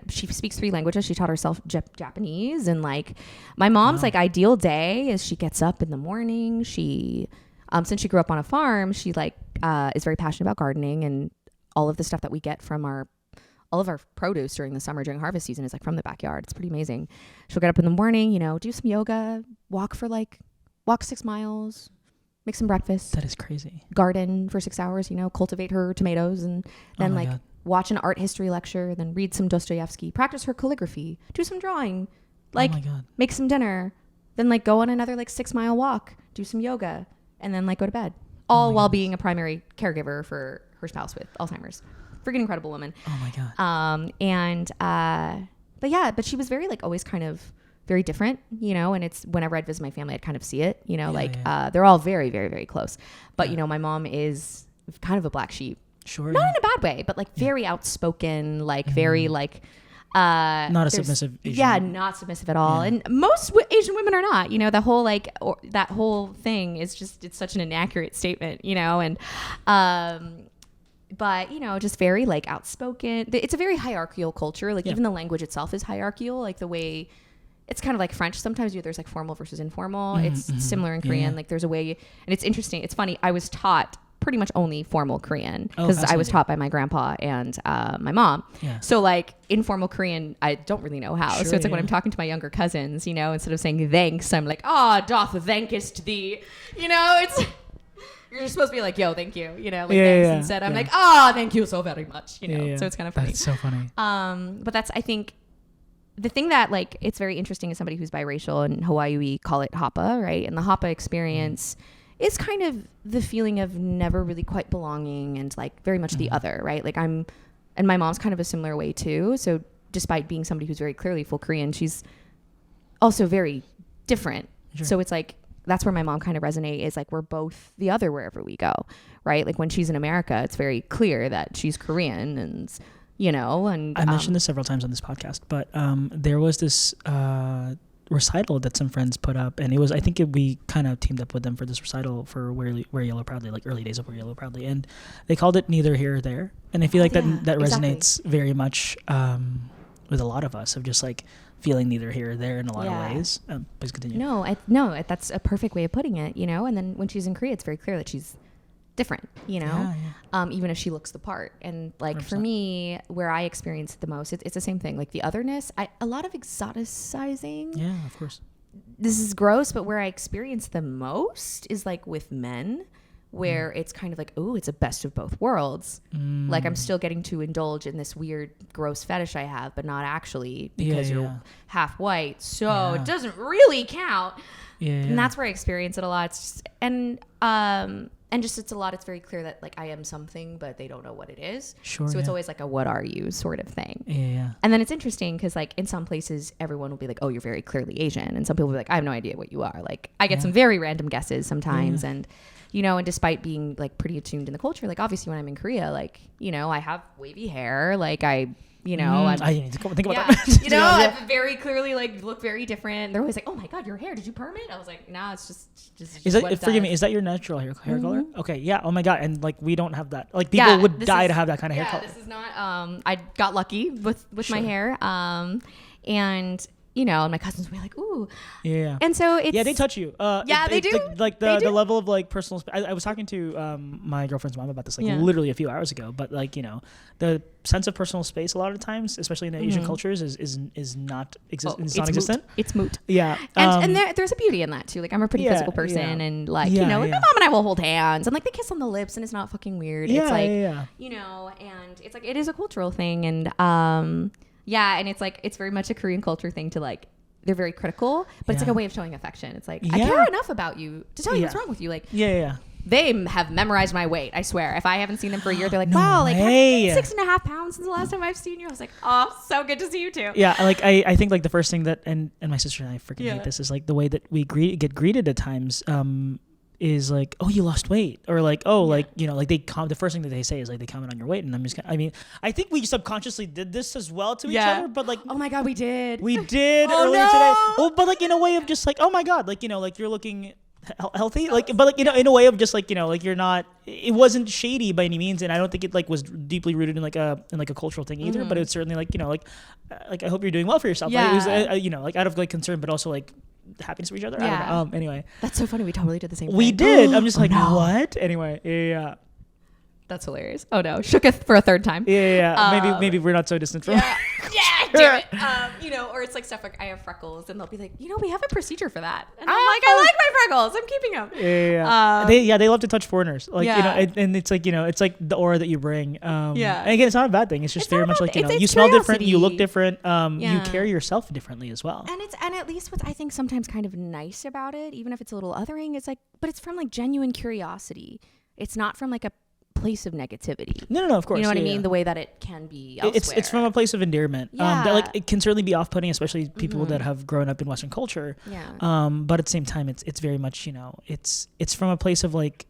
she speaks 3 languages. She taught herself Japanese, and like my mom's like ideal day is she gets up in the morning. She since she grew up on a farm, she like is very passionate about gardening, and all of the stuff that we get from all of our produce during the summer, during harvest season, is like from the backyard. It's pretty amazing. She'll get up in the morning, do some yoga, walk 6 miles, make some breakfast. That is crazy. Garden for 6 hours, cultivate her tomatoes, and then watch an art history lecture, then read some Dostoevsky, practice her calligraphy, do some drawing, make some dinner, then like go on another like 6 mile walk, do some yoga, and then like go to bed. All while being a primary caregiver for her spouse with Alzheimer's. Freaking incredible woman. Oh my God. But she was very like always kind of very different, and it's whenever I'd visit my family, I'd kind of see it, they're all very, very, very close. But, my mom is kind of a black sheep. Sure. Not in a bad way, but like very outspoken, like very like, not a submissive Asian. Yeah, not submissive at all. And most Asian women are not, the whole like, that whole thing is just, it's such an inaccurate statement, and, but just very like outspoken. It's a very hierarchical culture. Like even the language itself is hierarchical. Like the way it's kind of like French. Sometimes there's like formal versus informal. It's similar in Korean. Like there's a way, and it's interesting. It's funny. I was taught pretty much only formal Korean because I was taught by my grandpa and my mom. Yeah. So like informal Korean, I don't really know how. So it's like when I'm talking to my younger cousins, instead of saying thanks, I'm like, doth thankest thee. It's you're just supposed to be like, yo, thank you, thanks. Instead, I'm like, thank you so very much, So it's kind of funny. That's so funny. But that's, I think, the thing that like it's very interesting as somebody who's biracial. In Hawaii, we call it hapa, right? And the hapa experience is kind of the feeling of never really quite belonging and like very much the other, right? Like and my mom's kind of a similar way too. So despite being somebody who's very clearly full Korean, she's also very different. Sure. So it's like that's where my mom kind of resonate is like we're both the other wherever we go, right? Like when she's in America, it's very clear that she's Korean and, you know, and I mentioned this several times on this podcast, but there was this recital that some friends put up, and it was, I think we kind of teamed up with them for this recital for Wear Yellow Proudly, like early days of Wear Yellow Proudly, and they called it Neither Here or There. And I feel like that resonates very much with a lot of us, of just like feeling neither here or there in a lot of ways. Please continue. No, that's a perfect way of putting it, you know. And then when she's in Korea, it's very clear that she's different, you know, even if she looks the part. And like 100%. For me, where I experience it the most, it's the same thing, like the otherness, a lot of exoticizing. Yeah, of course. This is gross, but where I experience the most is like with men, where it's kind of like, oh, it's a best of both worlds. Like I'm still getting to indulge in this weird, gross fetish I have, but not actually, because you're half white, so it doesn't really count. And that's where I experience it a lot. It's just, and just it's a lot. It's very clear that like I am something, but they don't know what it is. Sure. So it's always like a "what are you" sort of thing. Yeah. And then it's interesting because like in some places everyone will be like, "Oh, you're very clearly Asian," and some people will be like, "I have no idea what you are." Like I get some very random guesses sometimes, and you know, and despite being like pretty attuned in the culture, like obviously when I'm in Korea, like you know, I have wavy hair, like I need to think about that. You know, I very clearly like look very different. They're always like, "Oh my god, your hair! Did you perm it?" I was like, "No, it's just." Is that, forgive me, is that your natural hair color? Okay, yeah. Oh my god, and like we don't have that. Like people would die to have that kind of hair color. Yeah, this is not. I got lucky with my hair, and. You know, and my cousins will be like, ooh. Yeah. And so it's... Yeah, they touch you. They do. The level of like personal... I was talking to my girlfriend's mom about this literally a few hours ago. But like, you know, the sense of personal space a lot of times, especially in the Asian cultures, is not non-existent. It's moot. Yeah. And there's a beauty in that too. Like I'm a pretty physical person and like, you know, like my mom and I will hold hands and like they kiss on the lips and it's not fucking weird. It's like, you know, and it's like, it is a cultural thing. And and it's like, it's very much a Korean culture thing to like, they're very critical, but it's like a way of showing affection. It's like, I care enough about you to tell you what's wrong with you. Like, they have memorized my weight. I swear. If I haven't seen them for a year, they're like, wow, like 6.5 pounds since the last time I've seen you. I was like, oh, so good to see you too. Yeah. Like, I think like the first thing that, and my sister and I freaking hate this, is like the way that we get greeted at times, is like, oh, you lost weight, or like, oh, like, you know, like the first thing that they say is like they comment on your weight, and I'm just, I mean, I think we subconsciously did this as well to each other, but like, oh my god, we did earlier today. Oh, but like in a way of just like, oh my god, like, you know, like you're looking healthy, like, but like, you know, in a way of just like, you know, like you're not, it wasn't shady by any means, and I don't think it like was deeply rooted in like a cultural thing either, but it's certainly like, you know, like I hope you're doing well for yourself. Like, it was, you know, like out of like concern, but also like happiness for each other. I don't know. Anyway, that's so funny. We totally did the same thing. We did. I'm just like, what? Anyway, yeah. That's hilarious. Oh no, shooketh for a third time. Yeah. Maybe we're not so distant from. Damn it. You know, or it's like stuff like I have freckles, and they'll be like, you know, we have a procedure for that, and I'm like, I like my freckles. I'm keeping them. They love to touch foreigners, like, you know, and it's like, you know, it's like the aura that you bring. And again, it's not a bad thing. It's just very much like, you know, you smell different, you look different, you carry yourself differently as well. And at least what's I think sometimes kind of nice about it, even if it's a little othering, it's like, but it's from like genuine curiosity. It's not from like a place of negativity. No, of course. You know what I mean? The way that it can be elsewhere. It's from a place of endearment. That like it can certainly be off-putting, especially people that have grown up in Western culture. But at the same time, it's very much, you know, it's from a place of like,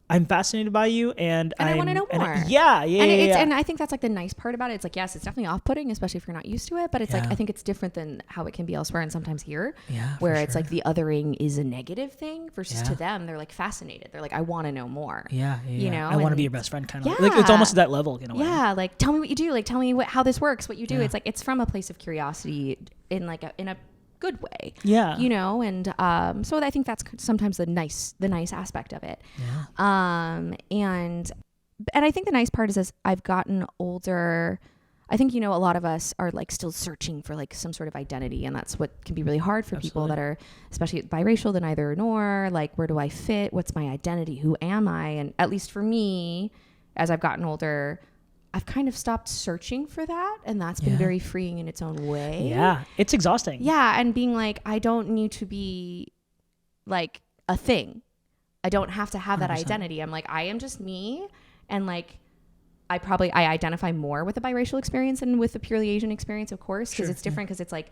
I'm fascinated by you, and I want to know more. And I think that's like the nice part about it. It's like, yes, it's definitely off-putting, especially if you're not used to it. But it's like, I think it's different than how it can be elsewhere, and sometimes here, where it's like the othering is a negative thing versus to them, they're like fascinated. They're like, I want to know more. You know, I want to be your best friend, kind of. Like it's almost at that level in a way. Yeah, like tell me what you do. Like tell me how this works. What you do. It's like it's from a place of curiosity in like in a good way, you know, and so I think that's sometimes the nice aspect of it. And I think the nice part is as I've gotten older, I think, you know, a lot of us are like still searching for like some sort of identity, and that's what can be really hard for people that are especially biracial, the neither nor, like, where do I fit, what's my identity, who am I? And at least for me, as I've gotten older, I've kind of stopped searching for that, and that's been very freeing in its own way. Yeah, it's exhausting. Yeah, and being like, I don't need to be like a thing. I don't have to have 100%. That identity. I'm like, I am just me, and like, I identify more with a biracial experience than with a purely Asian experience, of course, because it's different. Because it's like,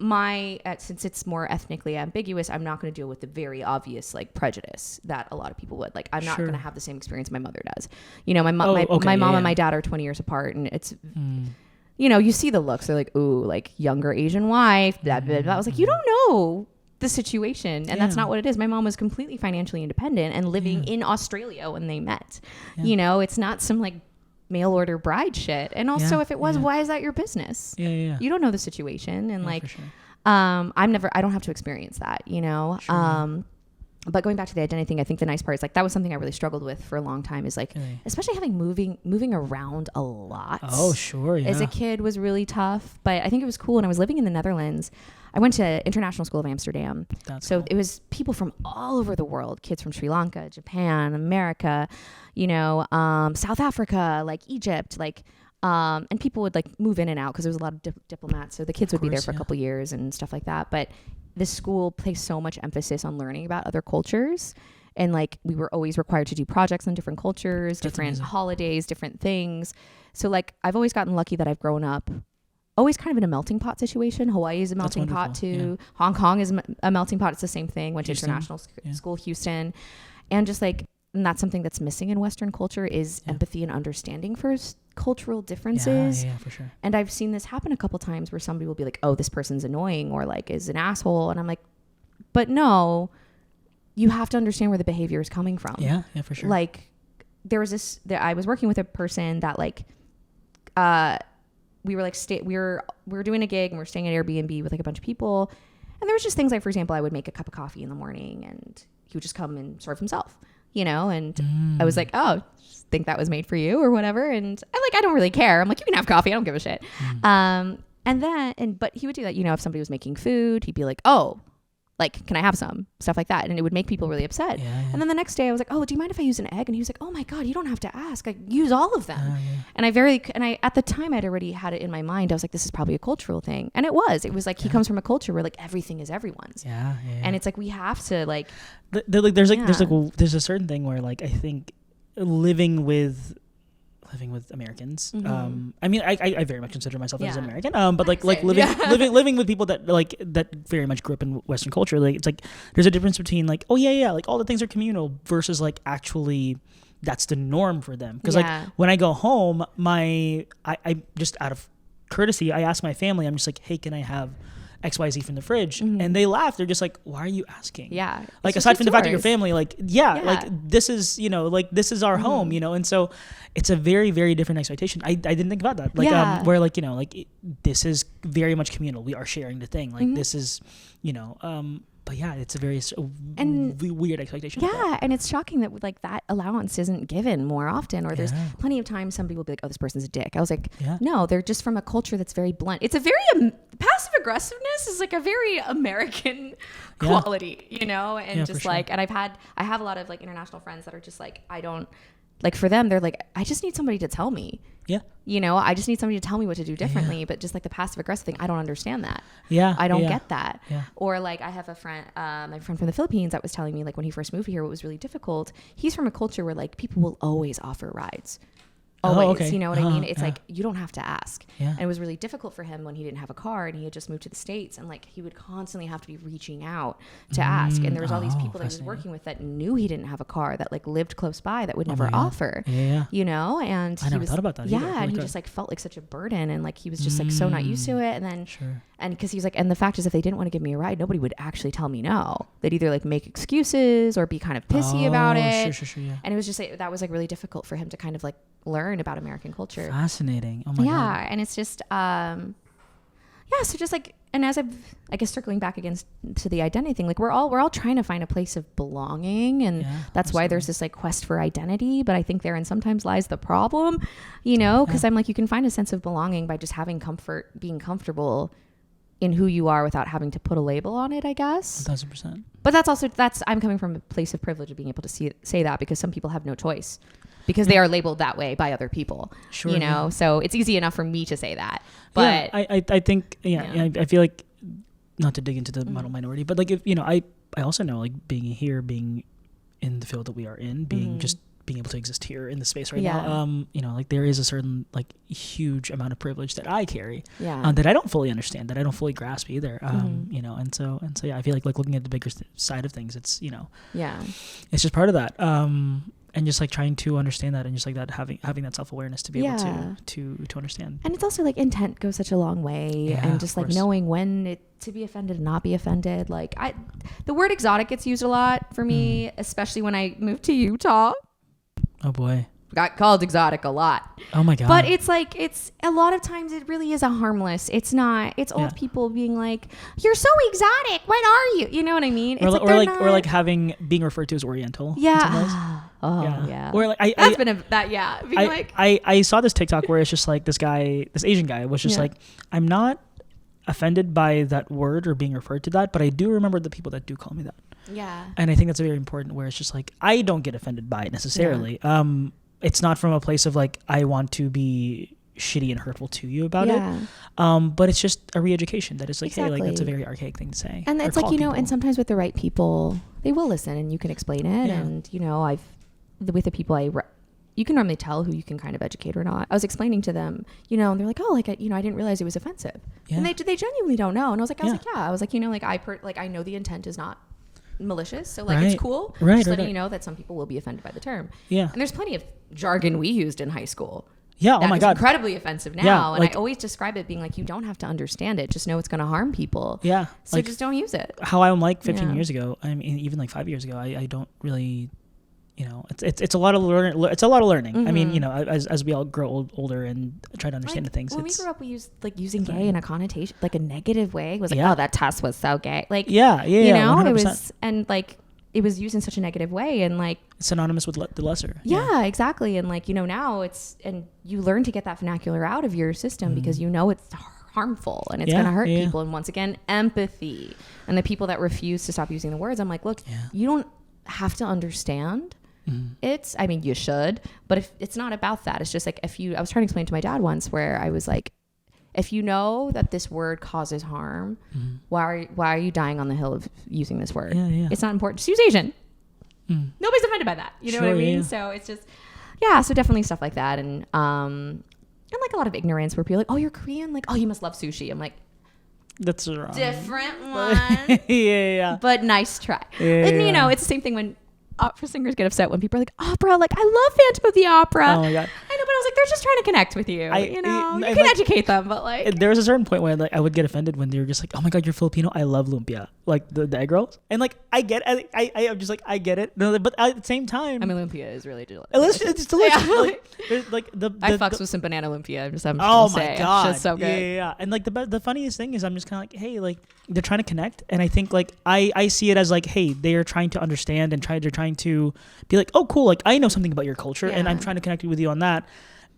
since it's more ethnically ambiguous, I'm not going to deal with the very obvious like prejudice that a lot of people would. Like I'm not going to have the same experience my mother does. You know, my mom and my dad are 20 years apart, and it's you know, you see the looks. They're like, ooh, like younger Asian wife. Blah, blah, blah. I was like, you don't know the situation, and that's not what it is. My mom was completely financially independent and living in Australia when they met. You know, it's not some like mail order bride shit. And also if it was, why is that your business? You don't know the situation. And like sure. I don't have to experience that, you know. Sure. But going back to the identity thing, I think the nice part is like that was something I really struggled with for a long time, is like especially having moving around a lot. Oh sure. As a kid was really tough, but I think it was cool. And I was living in the Netherlands. I went to International School of Amsterdam. So it was people from all over the world, kids from Sri Lanka, Japan, America, you know, South Africa, like Egypt, like, and people would like move in and out because there was a lot of diplomats. So the kids would be there for a couple years and stuff like that. But this school placed so much emphasis on learning about other cultures. And like we were always required to do projects on different cultures, different holidays, different things. So like I've always gotten lucky that I've grown up always kind of in a melting pot situation. Hawaii is a melting pot too. Yeah. Hong Kong is a melting pot. It's the same thing. Went to international school, Houston. And just like, and that's something that's missing in Western culture is empathy and understanding for cultural differences. Yeah, for sure. And I've seen this happen a couple times where somebody will be like, oh, this person's annoying or like is an asshole. And I'm like, but no, you have to understand where the behavior is coming from. Yeah, for sure. Like there was I was working with a person that like, we were like we were doing a gig and we're staying at Airbnb with like a bunch of people, and there was just things like, for example, I would make a cup of coffee in the morning and he would just come and serve himself, you know, and I was like, oh, think that was made for you or whatever, and I don't really care. I'm like, you can have coffee, I don't give a shit. But he would do that, you know, if somebody was making food, he'd be like, oh, like, can I have some? Stuff like that. And it would make people really upset. And then the next day I was like, oh, do you mind if I use an egg? And he was like, oh my God, you don't have to ask. I use all of them. And I at the time I'd already had it in my mind. I was like, this is probably a cultural thing. And it was like, he comes from a culture where like everything is everyone's. And it's like, we have to like, there's a certain thing where like, I think living with Americans. I mean, I very much consider myself as an American. But like living with people that very much grew up in Western culture. Like it's like there's a difference between like, oh yeah, like all the things are communal versus like actually that's the norm for them. Because like when I go home, I just out of courtesy, I ask my family. I'm just like, hey, can I have XYZ from the fridge? And they laugh. They're just like, why are you asking? Like aside from the fact that your family, like like this is, you know, like this is our home, you know. And so it's a very, very different expectation. I didn't think about that. Like where like, you know, like this is very much communal. We are sharing the thing. Like this is, you know, but yeah, it's a very weird expectation. And it's shocking that like that allowance isn't given more often, or there's plenty of times some people will be like, oh, this person's a dick. I was like, no, they're just from a culture that's very blunt. It's a very passive aggressiveness is like a very American quality, you know, and just like, and I have a lot of like international friends that are just like, I don't like, for them, they're like, I just need somebody to tell me. You know, I just need somebody to tell me what to do differently. But just like the passive aggressive thing, I don't understand that. I don't get that. Or like I have a friend, my friend from the Philippines that was telling me like when he first moved here, what was really difficult. He's from a culture where like people will always offer rides. Always, you know what I mean? It's like, you don't have to ask. And it was really difficult for him when he didn't have a car and he had just moved to the States, and like he would constantly have to be reaching out to ask. And there was all these people that he was working with that knew he didn't have a car, that like lived close by, that would never offer, you know? And I never thought about that either. And he just like felt like such a burden, and like he was just like so not used to it. And then and because he's like, and the fact is, if they didn't want to give me a ride, nobody would actually tell me no. They'd either like make excuses or be kind of pissy about it. And it was just like, that was like really difficult for him to kind of like learn about American culture. Fascinating. Oh my God. And it's just so just like, and as I guess circling back again to the identity thing, like we're all trying to find a place of belonging, and that's why there's this like quest for identity. But I think therein sometimes lies the problem, you know, because I'm like, you can find a sense of belonging by just having comfort, being comfortable in who you are without having to put a label on it, I guess. 1,000%. But I'm coming from a place of privilege of being able to say that, because some people have no choice, because they are labeled that way by other people, you know? So it's easy enough for me to say that. But I think, I feel like, not to dig into the model minority, but like, if, you know, I also know like being here, being in the field that we are in, being just being able to exist here in the space right Yeah. now. You know, like there is a certain like huge amount of privilege that I carry Yeah. that I don't fully understand, that I don't fully grasp either. Mm-hmm. You know, and so yeah, I feel like looking at the bigger side of things, it's, you know, Yeah. it's just part of that. And just like trying to understand that, and just like that having that self-awareness to be able to understand. And it's also like intent goes such a long way, Yeah, and just like course. knowing when to be offended and not be offended. Like the word exotic gets used a lot for me, especially when I moved to Utah. Oh boy. Got called exotic a lot. Oh my God. But it's like, it's a lot of times it really is a harmless. It's not, it's old people being like, you're so exotic. What are you? You know what I mean? It's or like having being referred to as Oriental. in some ways. Oh yeah. Or like I saw this TikTok where it's just like this Asian guy was just like, I'm not offended by that word or being referred to that, but I do remember the people that do call me that. Yeah. And I think that's very important, where it's just like, I don't get offended by it necessarily. It's not from a place of like, I want to be shitty and hurtful to you about it. But it's just a re-education that is like, hey, like that's a very archaic thing to say. And it's like, you know, and sometimes with the right people, they will listen and you can explain it. And, you know, with the people you can normally tell who you can kind of educate or not. I was explaining to them, you know, and they're like, oh, like, you know, I didn't realize it was offensive. And they genuinely don't know. And I was like, you know, like I know the intent is not malicious, so like it's cool. Just letting you know that some people will be offended by the term. And there's plenty of jargon we used in high school. Oh my God, incredibly offensive now. And like, I always describe it being like, you don't have to understand it, just know it's going to harm people. So like, just don't use it. How I'm like 15 years ago, I mean even like 5 years ago, I don't really, you know, it's a lot of learning. It's a lot of learning. I mean, you know, as we all grow older and try to understand the things. When we grew up, we used like using gay in a connotation, like a negative way. It was like, oh, that test was so gay. Like, you know, 100%. It was, and like, it was used in such a negative way, and like it's synonymous with the lesser. Exactly. And like, you know, now and you learn to get that vernacular out of your system because you know it's harmful and it's going to hurt people. And once again, empathy. And the people that refuse to stop using the words, I'm like, look, you don't have to understand. I mean, you should, but if it's not about that, it's just like, I was trying to explain to my dad once where I was like, if you know that this word causes harm, why are you dying on the hill of using this word? It's not important. Just use Asian. Nobody's offended by that. You know what I mean? So it's just, so definitely stuff like that. And like a lot of ignorance where people are like, oh, you're Korean? Like, oh, you must love sushi. I'm like, that's wrong. Different one. But nice try. And you know, it's the same thing when opera singers get upset when people are like, opera, like I love Phantom of the Opera. Oh my God. I know, but I was like, they're just trying to connect with you. You know, you can educate them, but like there was a certain point where like I would get offended when they were just like, oh my God, you're Filipino. I love lumpia, like the egg rolls, and like I get, I'm just like I get it, no, but at the same time, I mean, lumpia is really delicious. It's delicious. Like I fucks with some banana lumpia. I'm just my God, it's so good. And like the funniest thing is I'm just kind of like, hey, like they're trying to connect, and I think like I see it as like, hey, they are trying to understand and they're trying to be like, oh cool, like I know something about your culture and I'm trying to connect with you on that.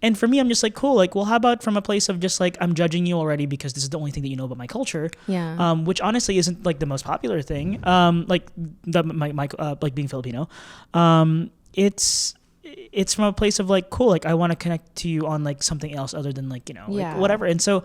And for me, I'm just like, cool, like, well, how about from a place of just like, I'm judging you already because this is the only thing that you know about my culture. Which honestly isn't like the most popular thing. Like like being Filipino. It's from a place of like, cool, like I want to connect to you on like something else other than like, you know, like whatever. And so,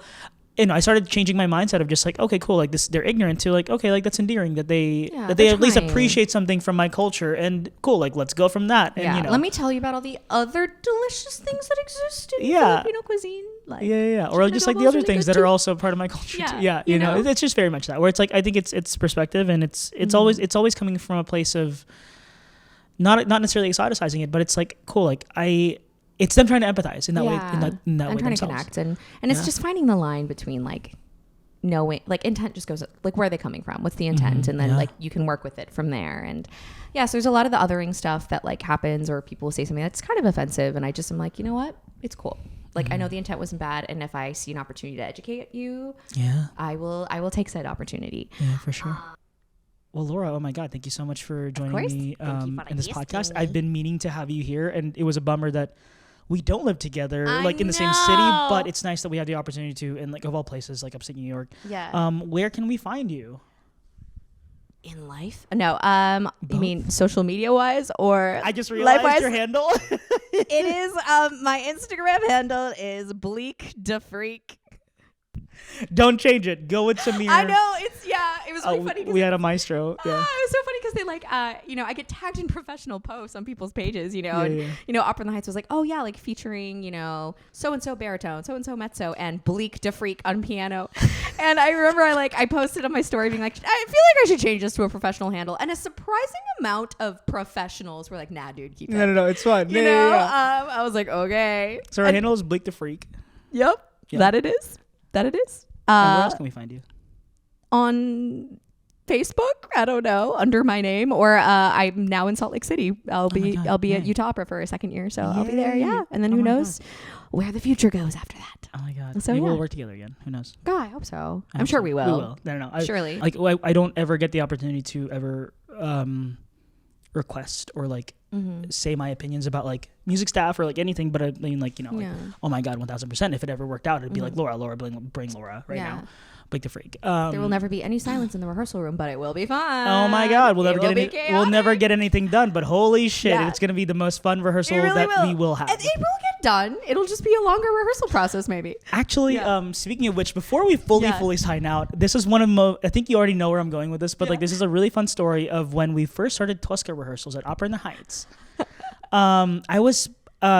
you know, I started changing my mindset of just like, okay, cool, like this, they're ignorant to like, okay, like that's endearing that they at least appreciate something from my culture, and cool, like let's go from that. And, you know, let me tell you about all the other delicious things that exist in Filipino cuisine. Like or just like the other things that are also part of my culture too. You know, it's just very much that, where it's like, I think it's perspective, and it's always coming from a place of not necessarily exoticizing it, but it's like, cool, like it's them trying to empathize in that way. In that way, trying themselves. To connect, and it's just finding the line between like knowing, like intent just goes like, where are they coming from? What's the intent? And then like you can work with it from there. And so there's a lot of the othering stuff that like happens, or people say something that's kind of offensive, and I just am like, you know what? It's cool. Like I know the intent wasn't bad, and if I see an opportunity to educate you, I will take said opportunity. Yeah, for sure. Well, Laura, oh my God, thank you so much for joining me in this podcast. I've been meaning to have you here, and it was a bummer that we don't live together in the same city, but it's nice that we have the opportunity to, and like of all places, like upstate New York. Where can we find you? In life? No. You mean social media wise, or I just realized life-wise? Your handle. It is my Instagram handle is Bleak the Freak. Don't change it. Go with Samir. I know. It was really funny. We had a maestro. Yeah. It was so funny because they I get tagged in professional posts on people's pages, and Opera in the Heights was like, oh yeah, like featuring, so-and-so baritone, so-and-so mezzo, and Bleak DeFreak on piano. And I remember I posted on my story being like, I feel like I should change this to a professional handle. And a surprising amount of professionals were like, nah, dude, keep it. No, it's fine. I was like, okay. So our handle is Bleak DeFreak. Yep. Yeah. That it is. And where else can we find you? On Facebook, I don't know, under my name, or I'm now in Salt Lake City. I'll be at Utah Opera for a second year, so I'll be there. Yeah, and then who knows where the future goes after that. Oh my god! So maybe we'll work together again. Who knows? God, I hope so. I'm sure we will. We will. No. Surely. I don't ever get the opportunity to ever request or say my opinions about music staff or anything, but I mean oh my god, 1000%. If it ever worked out, it'd be like Laura, bring Laura right now. Bleak DeFreak. There will never be any silence in the rehearsal room, but it will be fun. Oh my god, we'll never get anything done, but holy shit, it's gonna be the most fun rehearsal we will have. It will get done. It'll just be a longer rehearsal process, maybe. Actually, speaking of which, before we fully sign out, this is one of I think you already know where I'm going with this, but this is a really fun story of when we first started Tosca rehearsals at Opera in the Heights. I was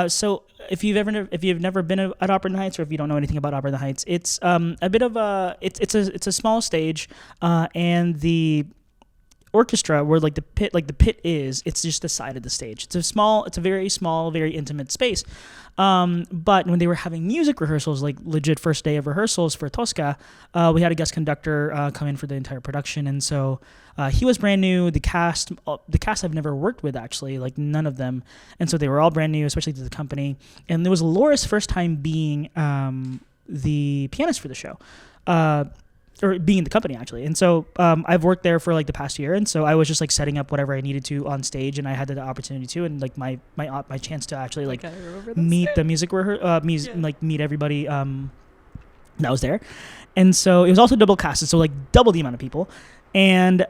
so if you've never been at Opera in the Heights, or if you don't know anything about Opera in the Heights, it's a bit of a it's a small stage, and the orchestra where the pit is, it's just the side of the stage. It's a very small, very intimate space. But when they were having music rehearsals, legit first day of rehearsals for Tosca, we had a guest conductor come in for the entire production, and so he was brand new. The cast I've never worked with, actually, none of them, and so they were all brand new, especially to the company. And it was Laura's first time being the pianist for the show. Or being in the company, actually. And so I've worked there for the past year, and so I was just setting up whatever I needed to on stage, and I had the opportunity to, and my chance to actually meet the meet everybody that was there. And so it was also double casted, so double the amount of people. And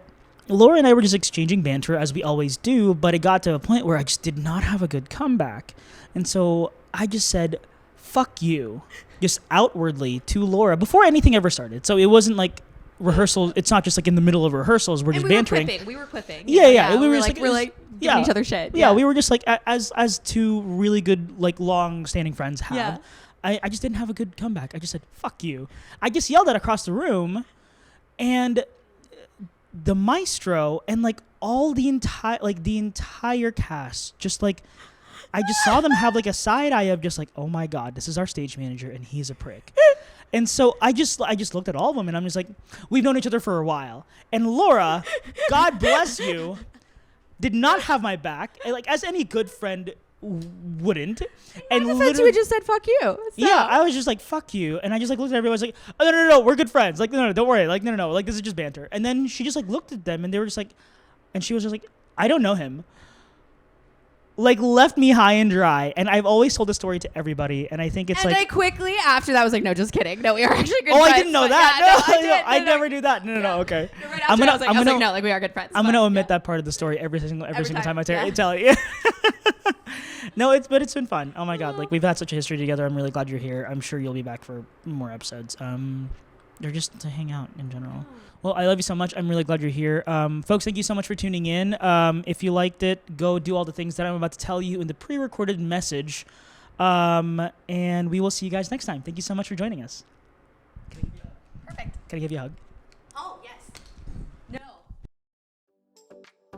Laura and I were just exchanging banter as we always do, but it got to a point where I just did not have a good comeback. And so I just said, fuck you, just outwardly to Laura before anything ever started. So it wasn't rehearsal. It's not just in the middle of rehearsals. We're just bantering. We were quipping. Yeah. We were giving each other shit. Yeah, we were just as two really good long standing friends have. Yeah. I just didn't have a good comeback. I just said, fuck you. I just yelled that across the room, and the maestro and all the entire cast just I just saw them have a side eye of just oh my god, this is our stage manager and he's a prick. And so I just looked at all of them, and I'm just we've known each other for a while. And Laura, God bless you, did not have my back, as any good friend wouldn't. And literally, you had just said fuck you. So. Yeah, I was just fuck you, and I just looked at everybody. I was oh, no, we're good friends. No, don't worry. No, this is just banter. And then she just looked at them, and they were just and she was just I don't know him. Left me high and dry. And I've always told this story to everybody, and I think it's I quickly after that was no, just kidding. No, we are actually good friends. Oh, I didn't know that. Yeah, I never do that. No, okay. No, right after I was like, no, we are good friends. I'm gonna omit that part of the story every single time I tell it. No, it's been fun. Oh my god, we've had such a history together. I'm really glad you're here. I'm sure you'll be back for more episodes. Or just to hang out in general. Well, I love you so much. I'm really glad you're here. Folks, thank you so much for tuning in. If you liked it, go do all the things that I'm about to tell you in the pre-recorded message. And we will see you guys next time. Thank you so much for joining us. Perfect. Can I give you a hug? Oh, yes. No.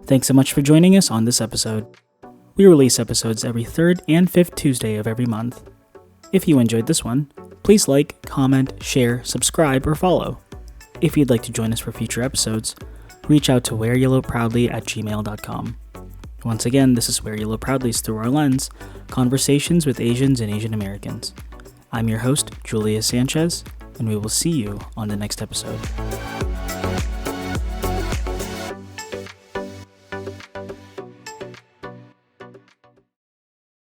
Thanks so much for joining us on this episode. We release episodes every 3rd and 5th Tuesday of every month. If you enjoyed this one, please comment, share, subscribe, or follow. If you'd like to join us for future episodes, reach out to wearyellowproudly@gmail.com. Once again, this is Wear Yellow Proudly's Through Our Lens, conversations with Asians and Asian Americans. I'm your host, Julia Sanchez, and we will see you on the next episode.